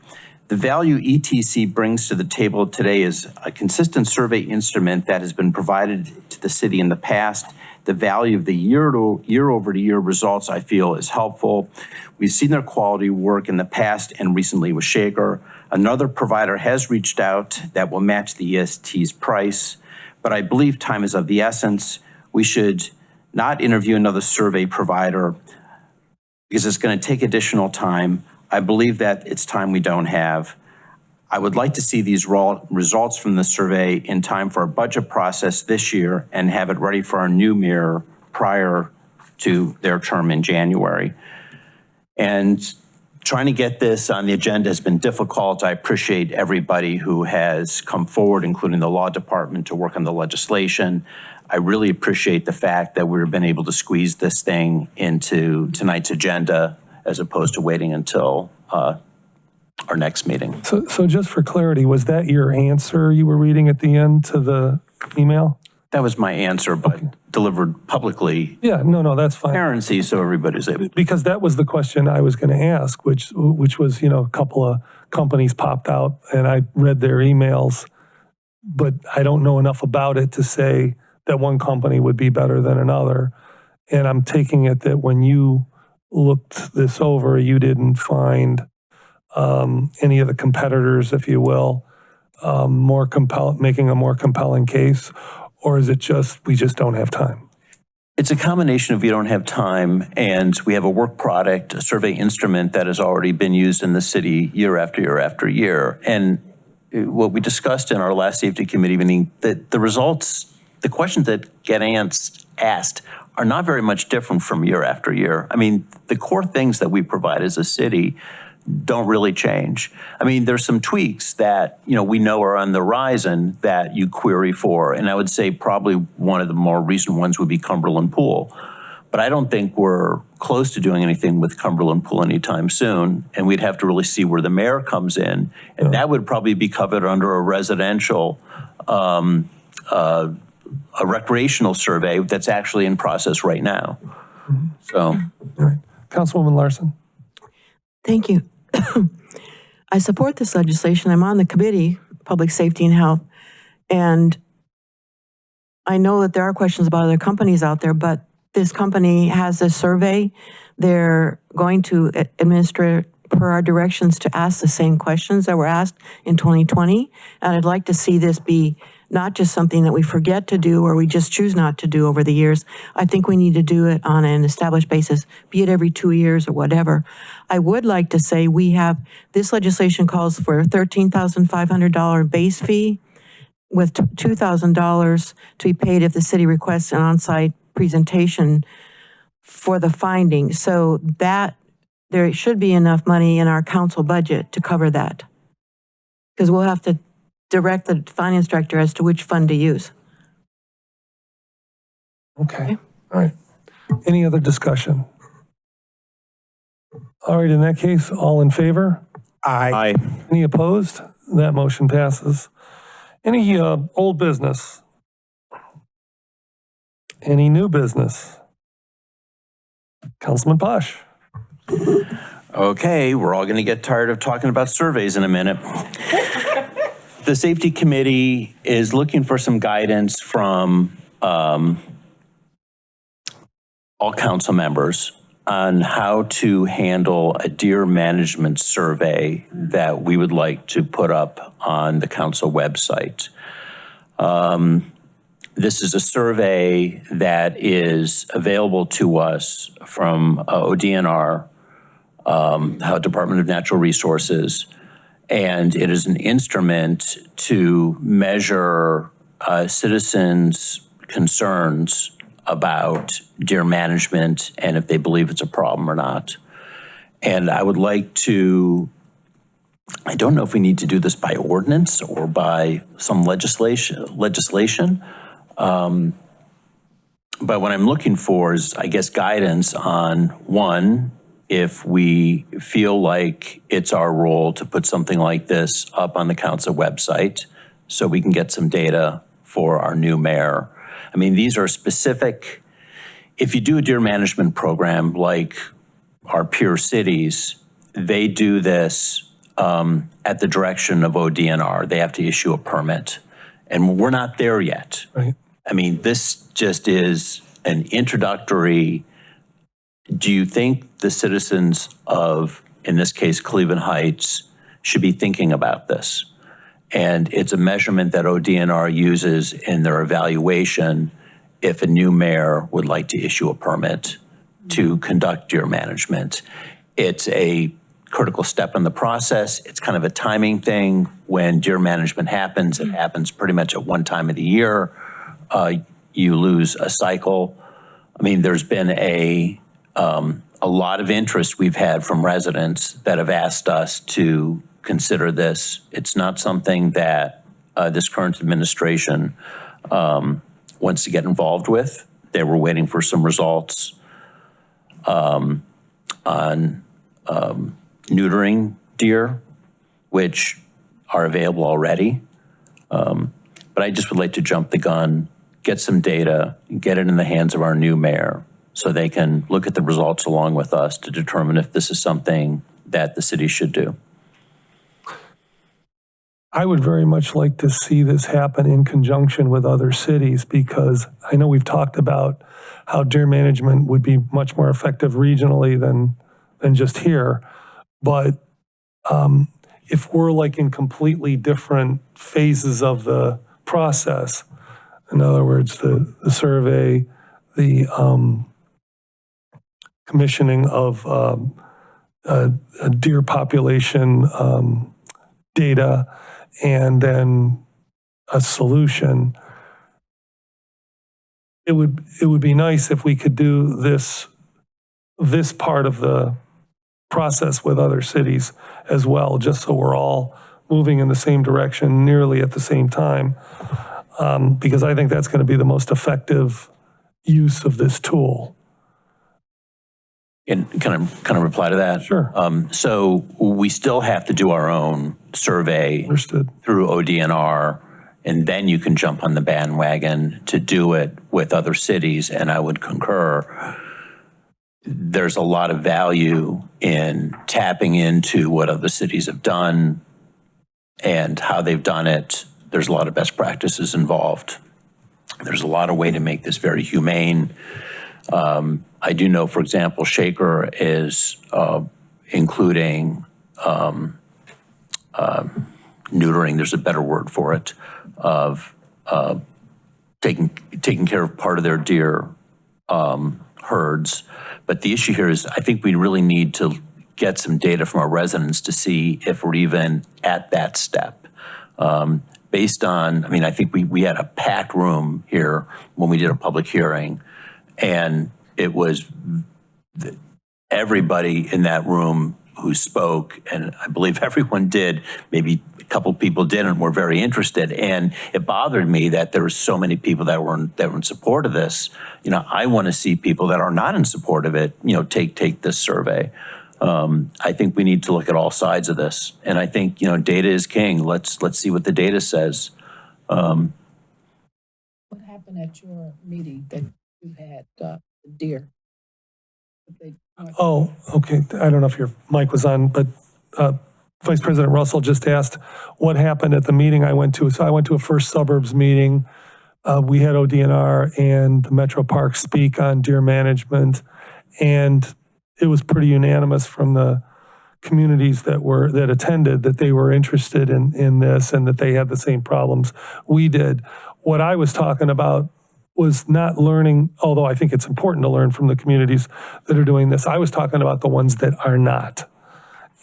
[SPEAKER 5] The value ETC brings to the table today is a consistent survey instrument that has been provided to the city in the past. The value of the year-over-year results, I feel, is helpful. We've seen their quality work in the past and recently with Shaker. Another provider has reached out that will match the EST's price, but I believe time is of the essence. We should not interview another survey provider because it's going to take additional time. I believe that it's time we don't have. I would like to see these results from the survey in time for our budget process this year and have it ready for our new mayor prior to their term in January. And trying to get this on the agenda has been difficult. I appreciate everybody who has come forward, including the law department, to work on the legislation. I really appreciate the fact that we've been able to squeeze this thing into tonight's agenda as opposed to waiting until our next meeting.
[SPEAKER 1] So just for clarity, was that your answer you were reading at the end to the email?
[SPEAKER 5] That was my answer, but delivered publicly.
[SPEAKER 1] Yeah, no, that's fine.
[SPEAKER 5] Transparency, so everybody's able.
[SPEAKER 1] Because that was the question I was going to ask, which was, a couple of companies popped out and I read their emails, but I don't know enough about it to say that one company would be better than another. And I'm taking it that when you looked this over, you didn't find any of the competitors, if you will, making a more compelling case, or is it just we just don't have time?
[SPEAKER 5] It's a combination of we don't have time and we have a work product, a survey instrument that has already been used in the city year after year after year. And what we discussed in our last safety committee meeting, that the results, the questions that get asked are not very much different from year after year. I mean, the core things that we provide as a city don't really change. I mean, there's some tweaks that, we know are on the horizon that you query for. And I would say probably one of the more recent ones would be Cumberland Pool. But I don't think we're close to doing anything with Cumberland Pool anytime soon. And we'd have to really see where the mayor comes in. And that would probably be covered under a residential, a recreational survey that's actually in process right now. So.
[SPEAKER 1] All right. Councilwoman Larson.
[SPEAKER 14] Thank you. I support this legislation. I'm on the committee, Public Safety and Health, and I know that there are questions about other companies out there, but this company has a survey. They're going to administer per our directions to ask the same questions that were asked in 2020, and I'd like to see this be not just something that we forget to do or we just choose not to do over the years. I think we need to do it on an established basis, be it every 2 years or whatever. I would like to say this legislation calls for a $13,500 base fee with $2,000 to be paid if the city requests an on-site presentation for the findings. So that, there should be enough money in our council budget to cover that. Because we'll have to direct the finance director as to which fund to use.
[SPEAKER 1] Okay, all right. Any other discussion? All right, in that case, all in favor?
[SPEAKER 10] Aye.
[SPEAKER 1] Any opposed? That motion passes. Any old business? Any new business? Councilman Posh.
[SPEAKER 5] Okay, we're all going to get tired of talking about surveys in a minute. The Safety Committee is looking for some guidance from all council members on how to handle a deer management survey that we would like to put up on the council website. This is a survey that is available to us from ODNR, Department of Natural Resources, and it is an instrument to measure citizens' concerns about deer management and if they believe it's a problem or not. And I would like to, I don't know if we need to do this by ordinance or by some legislation. But what I'm looking for is, I guess, guidance on, one, if we feel like it's our role to put something like this up on the council website so we can get some data for our new mayor. I mean, these are specific. If you do a deer management program like our peer cities, they do this at the direction of ODNR. They have to issue a permit. And we're not there yet.
[SPEAKER 1] Right.
[SPEAKER 5] I mean, this just is an introductory. Do you think the citizens of, in this case, Cleveland Heights, should be thinking about this? And it's a measurement that ODNR uses in their evaluation if a new mayor would like to issue a permit to conduct deer management. It's a critical step in the process. It's kind of a timing thing. When deer management happens, it happens pretty much at one time of the year. You lose a cycle. I mean, there's been a lot of interest we've had from residents that have asked us to consider this. It's not something that this current administration wants to get involved with. They were waiting for some results on neutering deer, which are available already. But I just would like to jump the gun, get some data, get it in the hands of our new mayor so they can look at the results along with us to determine if this is something that the city should do.
[SPEAKER 1] I would very much like to see this happen in conjunction with other cities, because I know we've talked about how deer management would be much more effective regionally than just here. But if we're like in completely different phases of the process, in other words, the survey, the commissioning of a deer population data, and then a solution, it would be nice if we could do this part of the process with other cities as well, just so we're all moving in the same direction nearly at the same time, because I think that's going to be the most effective use of this tool.
[SPEAKER 5] And can I reply to that?
[SPEAKER 1] Sure.
[SPEAKER 5] So we still have to do our own survey
[SPEAKER 1] Understood.
[SPEAKER 5] through ODNR, and then you can jump on the bandwagon to do it with other cities, and I would concur. There's a lot of value in tapping into what other cities have done and how they've done it. There's a lot of best practices involved. There's a lot of way to make this very humane. I do know, for example, Shaker is including neutering, there's a better word for it, of taking care of part of their deer herds. But the issue here is I think we really need to get some data from our residents to see if we're even at that step. based on, I mean, I think we had a packed room here when we did a public hearing, and it was everybody in that room who spoke, and I believe everyone did, maybe a couple people didn't, were very interested. And it bothered me that there were so many people that were in support of this. You know, I want to see people that are not in support of it, you know, take this survey. I think we need to look at all sides of this. And I think, you know, data is king. Let's see what the data says.
[SPEAKER 13] What happened at your meeting that you had, deer?
[SPEAKER 1] Oh, okay. I don't know if your mic was on, but Vice President Russell just asked what happened at the meeting I went to. So I went to a First Suburbs meeting. We had ODNR and the Metro Park speak on deer management, and it was pretty unanimous from the communities that attended that they were interested in this and that they had the same problems we did. What I was talking about was not learning, although I think it's important to learn from the communities that are doing this. I was talking about the ones that are not.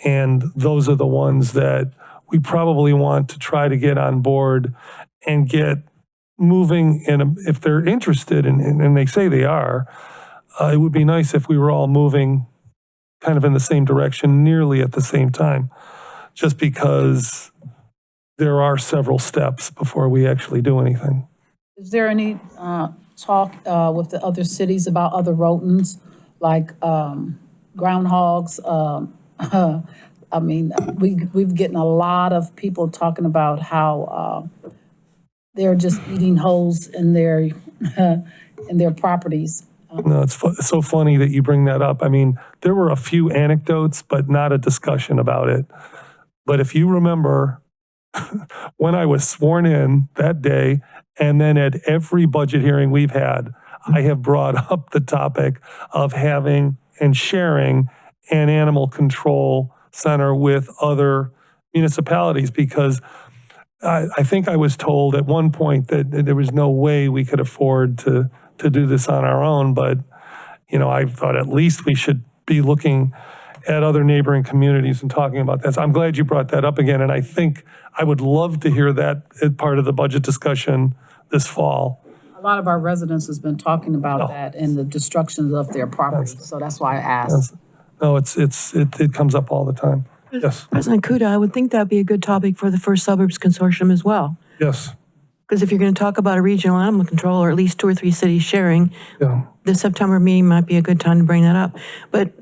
[SPEAKER 1] And those are the ones that we probably want to try to get on board and get moving. And if they're interested, and they say they are, it would be nice if we were all moving kind of in the same direction nearly at the same time, just because there are several steps before we actually do anything.
[SPEAKER 13] Is there any talk with the other cities about other rodents, like groundhogs? I mean, we've getting a lot of people talking about how they're just eating holes in their properties.
[SPEAKER 1] No, it's so funny that you bring that up. I mean, there were a few anecdotes, but not a discussion about it. But if you remember, when I was sworn in that day, and then at every budget hearing we've had, I have brought up the topic of having and sharing an animal control center with other municipalities, because I think I was told at one point that there was no way we could afford to do this on our own. But, you know, I thought at least we should be looking at other neighboring communities and talking about that. So I'm glad you brought that up again. And I think I would love to hear that as part of the budget discussion this fall.
[SPEAKER 13] A lot of our residents has been talking about that and the destruction of their property. So that's why I asked.
[SPEAKER 1] No, it comes up all the time. Yes.
[SPEAKER 14] President Kuda, I would think that'd be a good topic for the First Suburbs Consortium as well.
[SPEAKER 1] Yes.
[SPEAKER 14] Because if you're going to talk about a regional animal control, or at least 2 or 3 cities sharing, the September meeting might be a good time to bring that up. But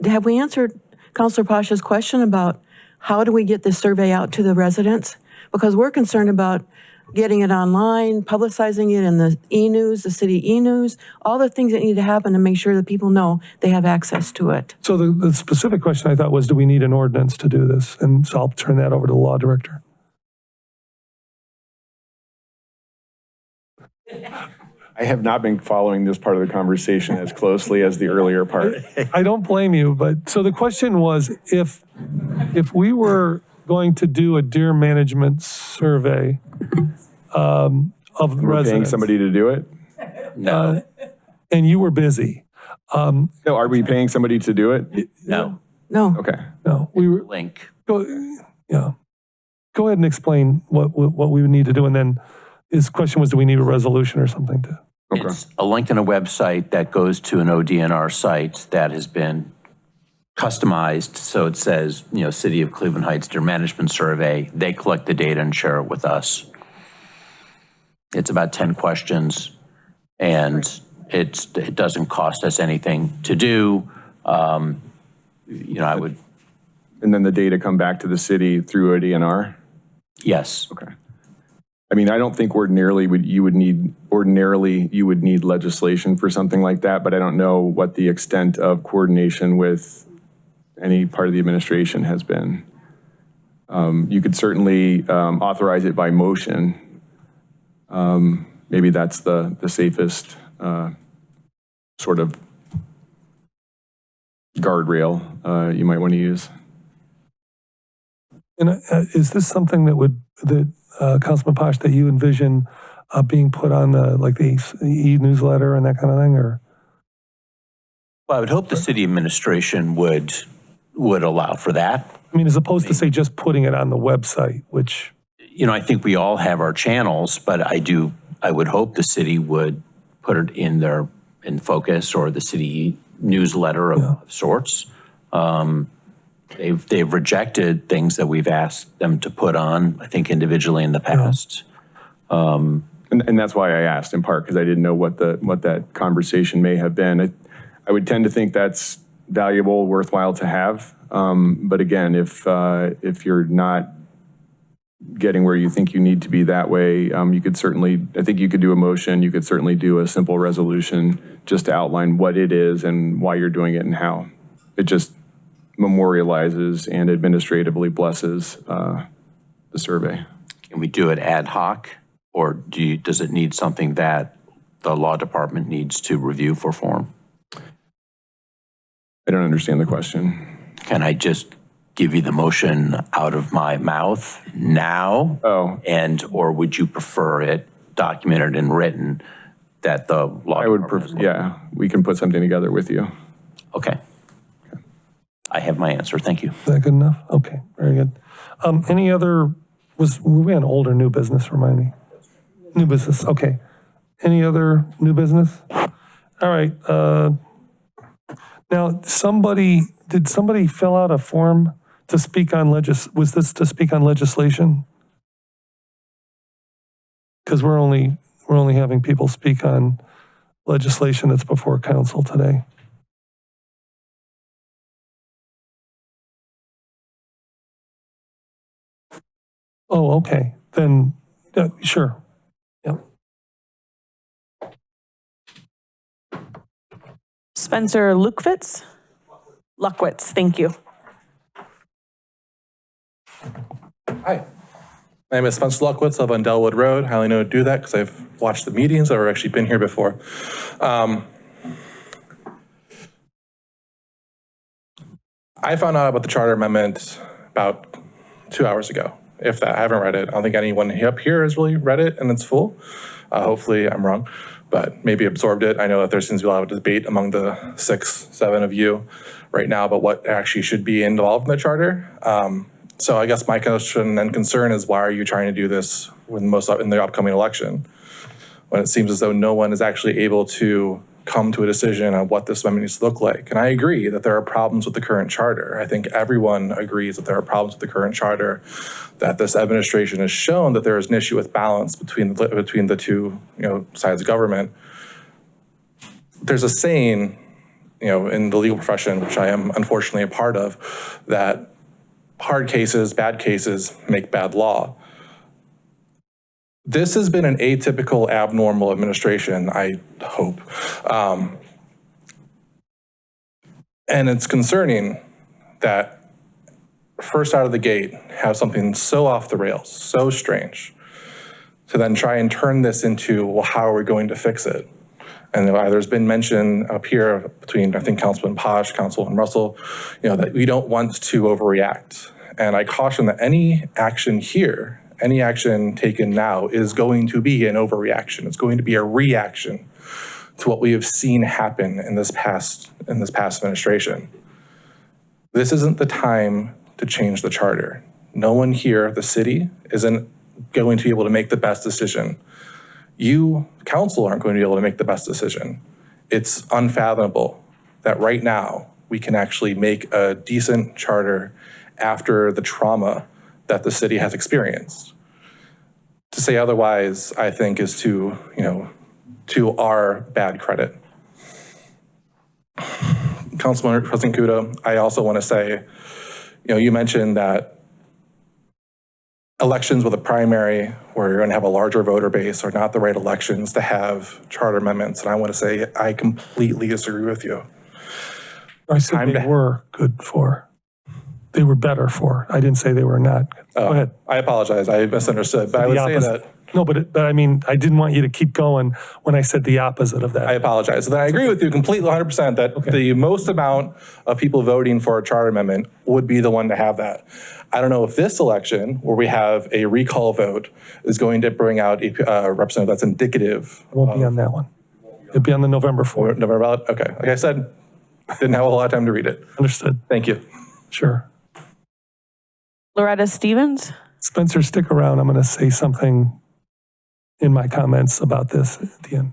[SPEAKER 14] have we answered Councilor Pasha's question about how do we get this survey out to the residents? Because we're concerned about getting it online, publicizing it in the e-news, the city e-news, all the things that need to happen to make sure that people know they have access to it.
[SPEAKER 1] So the specific question I thought was, do we need an ordinance to do this? And so I'll turn that over to the law director.
[SPEAKER 12] I have not been following this part of the conversation as closely as the earlier part.
[SPEAKER 1] I don't blame you, but so the question was, if we were going to do a deer management survey of the
[SPEAKER 12] We're paying
[SPEAKER 1] residents.
[SPEAKER 12] somebody to do it?
[SPEAKER 5] No,
[SPEAKER 1] And you were busy.
[SPEAKER 12] No, are we paying somebody to do it?
[SPEAKER 5] no,
[SPEAKER 14] No.
[SPEAKER 12] Okay.
[SPEAKER 1] No, we were,
[SPEAKER 5] link.
[SPEAKER 1] go ahead and explain what we would need to do. And then his question was, do we need a resolution or something to?
[SPEAKER 12] Okay.
[SPEAKER 5] It's a link in a website that goes to an ODNR site that has been customized. So it says, you know, City of Cleveland Heights Deer Management Survey. They collect the data and share it with us. It's about 10 questions, and it doesn't cost us anything to do. You know, I would,
[SPEAKER 12] And then the data come back to the city through a DNR?
[SPEAKER 5] yes.
[SPEAKER 12] Okay. I mean, I don't think ordinarily you would need legislation for something like that, but I don't know what the extent of coordination with any part of the administration has been. You could certainly authorize it by motion. Maybe that's the safest sort of guardrail you might want to use.
[SPEAKER 1] And is this something that Councilman Posh, that you envision being put on the e-newsletter and that kind of thing, or?
[SPEAKER 5] Well, I would hope the city administration would allow for that.
[SPEAKER 1] I mean, as opposed to say just putting it on the website, which.
[SPEAKER 5] I think we all have our channels, but I would hope the city would put it in Focus or the city newsletter of sorts. They've rejected things that we've asked them to put on, I think individually in the past.
[SPEAKER 12] And that's why I asked, in part, because I didn't know what that conversation may have been. I would tend to think that's valuable, worthwhile to have. But again, if you're not getting where you think you need to be that way, you could certainly, I think you could do a motion, you could certainly do a simple resolution just to outline what it is and why you're doing it and how. It just memorializes and administratively blesses the survey.
[SPEAKER 5] Can we do it ad hoc, or does it need something that the law department needs to review for form?
[SPEAKER 12] I don't understand the question.
[SPEAKER 5] Can I just give you the motion out of my mouth now?
[SPEAKER 12] Oh.
[SPEAKER 5] Or would you prefer it documented and written that the law?
[SPEAKER 12] I would prefer, yeah, we can put something together with you.
[SPEAKER 5] Okay. I have my answer. Thank you.
[SPEAKER 1] Is that good enough? Okay, very good. Any other, were we on old or new business, remind me? New business, okay. Any other new business? All right. Now, did somebody fill out a form to speak on was this to speak on legislation? Because we're only having people speak on legislation that's before council today. Oh, okay, then, sure. Yep.
[SPEAKER 2] Spencer Luckwitz? Luckwitz, thank you.
[SPEAKER 16] Hi, my name is Spencer Luckwitz. I live on Delwood Road. I only know to do that because I've watched the meetings. I've actually been here before. I found out about the charter amendment about 2 hours ago. If that, I haven't read it. I don't think anyone up here has really read it in its full. Hopefully I'm wrong, but maybe absorbed it. I know that there seems to be a lot of debate among the 6, 7 of you right now about what actually should be involved in the charter. So I guess my question and concern is, why are you trying to do this in the upcoming election, when it seems as though no one is actually able to come to a decision on what this amendment needs to look like? And I agree that there are problems with the current charter. I think everyone agrees that there are problems with the current charter, that this administration has shown that there is an issue with balance between the two sides of government. There's a saying, in the legal profession, which I am unfortunately a part of, that hard cases, bad cases make bad law. This has been an atypical, abnormal administration, I hope. And it's concerning that first out of the gate have something so off the rails, so strange, to then try and turn this into, well, how are we going to fix it? And there's been mention up here between, I think, Councilman Posh, Councilman Russell, that we don't want to overreact. And I caution that any action here, any action taken now is going to be an overreaction. It's going to be a reaction to what we have seen happen in this past administration. This isn't the time to change the charter. No one here, the city, isn't going to be able to make the best decision. You, council, aren't going to be able to make the best decision. It's unfathomable that right now we can actually make a decent charter after the trauma that the city has experienced. To say otherwise, I think, is to our bad credit. Councilman President Kudo, I also want to say, you mentioned that elections with a primary where you're going to have a larger voter base are not the right elections to have charter amendments. And I want to say I completely disagree with you.
[SPEAKER 1] I said they were good for. They were better for. I didn't say they were not. Go ahead.
[SPEAKER 16] I apologize. I misunderstood. But I would say that.
[SPEAKER 1] No, but I mean, I didn't want you to keep going when I said the opposite of that.
[SPEAKER 16] I apologize. So then I agree with you completely 100% that the most amount of people voting for a charter amendment would be the one to have that. I don't know if this election, where we have a recall vote, is going to bring out a representative that's indicative.
[SPEAKER 1] It won't be on that one. It'll be on the November 4th.
[SPEAKER 16] November ballot? Okay. Like I said, didn't have a lot of time to read it.
[SPEAKER 1] Understood.
[SPEAKER 16] Thank you.
[SPEAKER 1] Sure.
[SPEAKER 2] Loretta Stevens?
[SPEAKER 1] Spencer, stick around. I'm going to say something in my comments about this at the end.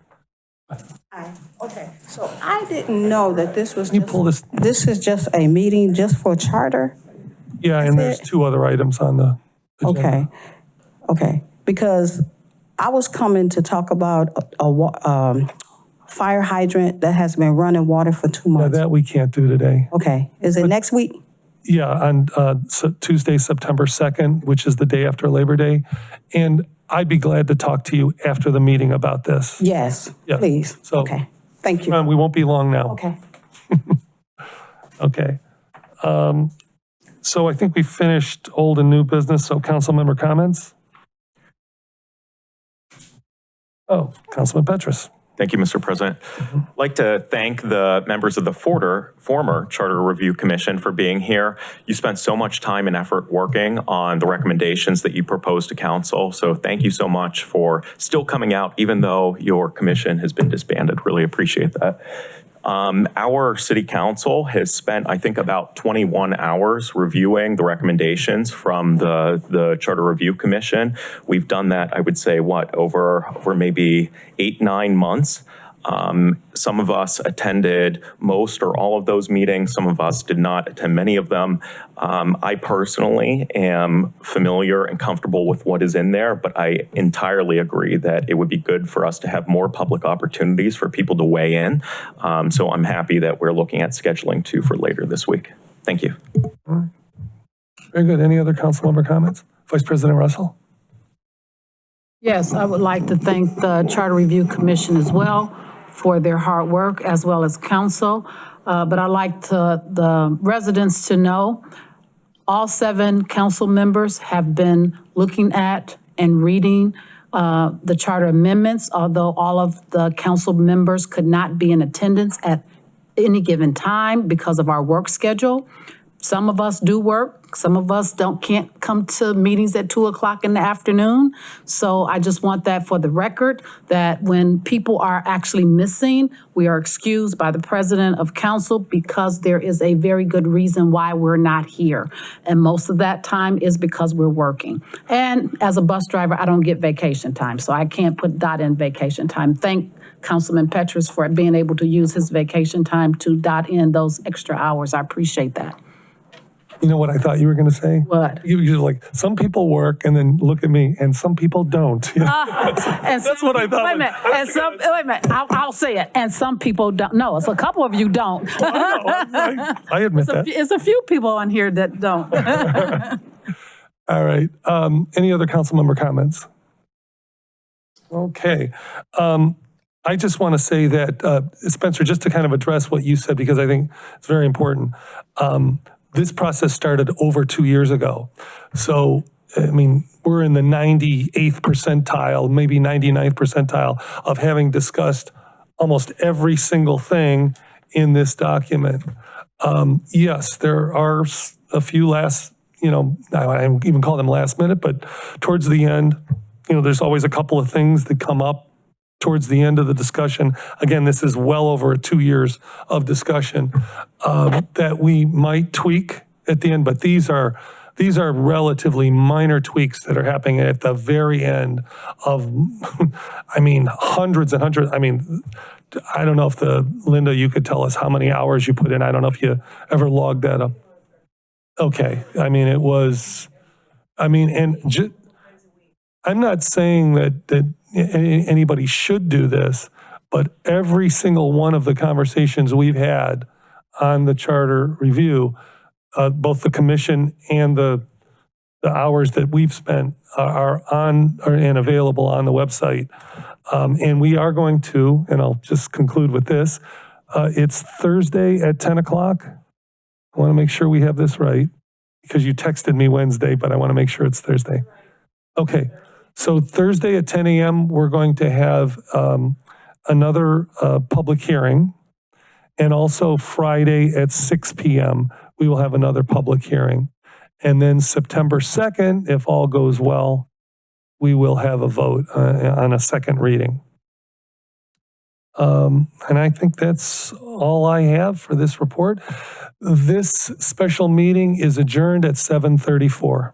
[SPEAKER 17] Okay, so I didn't know that this was,
[SPEAKER 1] Can you pull this?
[SPEAKER 17] this is just a meeting just for charter?
[SPEAKER 1] Yeah, and there's two other items on the agenda.
[SPEAKER 17] Okay, because I was coming to talk about a fire hydrant that has been running water for 2
[SPEAKER 1] Yeah,
[SPEAKER 17] months.
[SPEAKER 1] that we can't do today.
[SPEAKER 17] Okay, is it next week?
[SPEAKER 1] Yeah, on Tuesday, September 2nd, which is the day after Labor Day. And I'd be glad to talk to you after the meeting about this.
[SPEAKER 17] Yes,
[SPEAKER 1] Yeah.
[SPEAKER 17] please.
[SPEAKER 1] So,
[SPEAKER 17] Okay, thank you.
[SPEAKER 1] We won't be long now.
[SPEAKER 17] Okay.
[SPEAKER 1] Okay. So I think we finished old and new business, so council member comments? Oh, Councilman Petrus.
[SPEAKER 15] Thank you, Mr. President. I'd like to thank the members of the former Charter Review Commission for being here. You spent so much time and effort working on the recommendations that you proposed to council. So thank you so much for still coming out, even though your commission has been disbanded. Really appreciate that. Our city council has spent, I think, about 21 hours reviewing the recommendations from the Charter Review Commission. We've done that, I would say, over maybe 8-9 months. Some of us attended most or all of those meetings. Some of us did not attend many of them. I personally am familiar and comfortable with what is in there, but I entirely agree that it would be good for us to have more public opportunities for people to weigh in. So I'm happy that we're looking at scheduling two for later this week. Thank you.
[SPEAKER 1] Very good. Any other council member comments? Vice President Russell?
[SPEAKER 13] Yes, I would like to thank the Charter Review Commission as well for their hard work, as well as council. But I'd like the residents to know all 7 council members have been looking at and reading the charter amendments, although all of the council members could not be in attendance at any given time because of our work schedule. Some of us do work. Some of us can't come to meetings at 2 o'clock in the afternoon. So I just want that for the record, that when people are actually missing, we are excused by the president of council because there is a very good reason why we're not here. And most of that time is because we're working. And as a bus driver, I don't get vacation time, so I can't put dot in vacation time. Thank Councilman Petrus for being able to use his vacation time to dot in those extra hours. I appreciate that.
[SPEAKER 1] You know what I thought you were going to say?
[SPEAKER 13] What?
[SPEAKER 1] You're like, some people work, and then look at me, and some people don't. You know?
[SPEAKER 13] That's
[SPEAKER 1] what I thought.
[SPEAKER 13] Wait a minute. Wait a minute. I'll say it. And some people don't. No, it's a couple of you don't.
[SPEAKER 1] I admit that.
[SPEAKER 13] It's a few people on here that don't.
[SPEAKER 1] All right. Any other council member comments? Okay. I just want to say that, Spencer, just to kind of address what you said, because I think it's very important. This process started over 2 years ago. So, I mean, we're in the 98th percentile, maybe 99th percentile of having discussed almost every single thing in this document. Yes, there are a few last, I even call them last minute, but towards the end, there's always a couple of things that come up towards the end of the discussion. Again, this is well over 2 years of discussion that we might tweak at the end, but these are relatively minor tweaks that are happening at the very end of, hundreds and hundreds. I don't know if Linda, you could tell us how many hours you put in. I don't know if you ever logged that up. Okay. I'm not saying that anybody should do this, but every single one of the conversations we've had on the charter review, both the commission and the hours that we've spent are on and available on the website. And we are going to, and I'll just conclude with this, it's Thursday at 10 o'clock. I want to make sure we have this right, because you texted me Wednesday, but I want to make sure it's Thursday. Okay. So Thursday at 10 a.m., we're going to have another public hearing. And also Friday at 6 p.m., we will have another public hearing. And then September 2nd, if all goes well, we will have a vote on a second reading. And I think that's all I have for this report. This special meeting is adjourned at 7:34.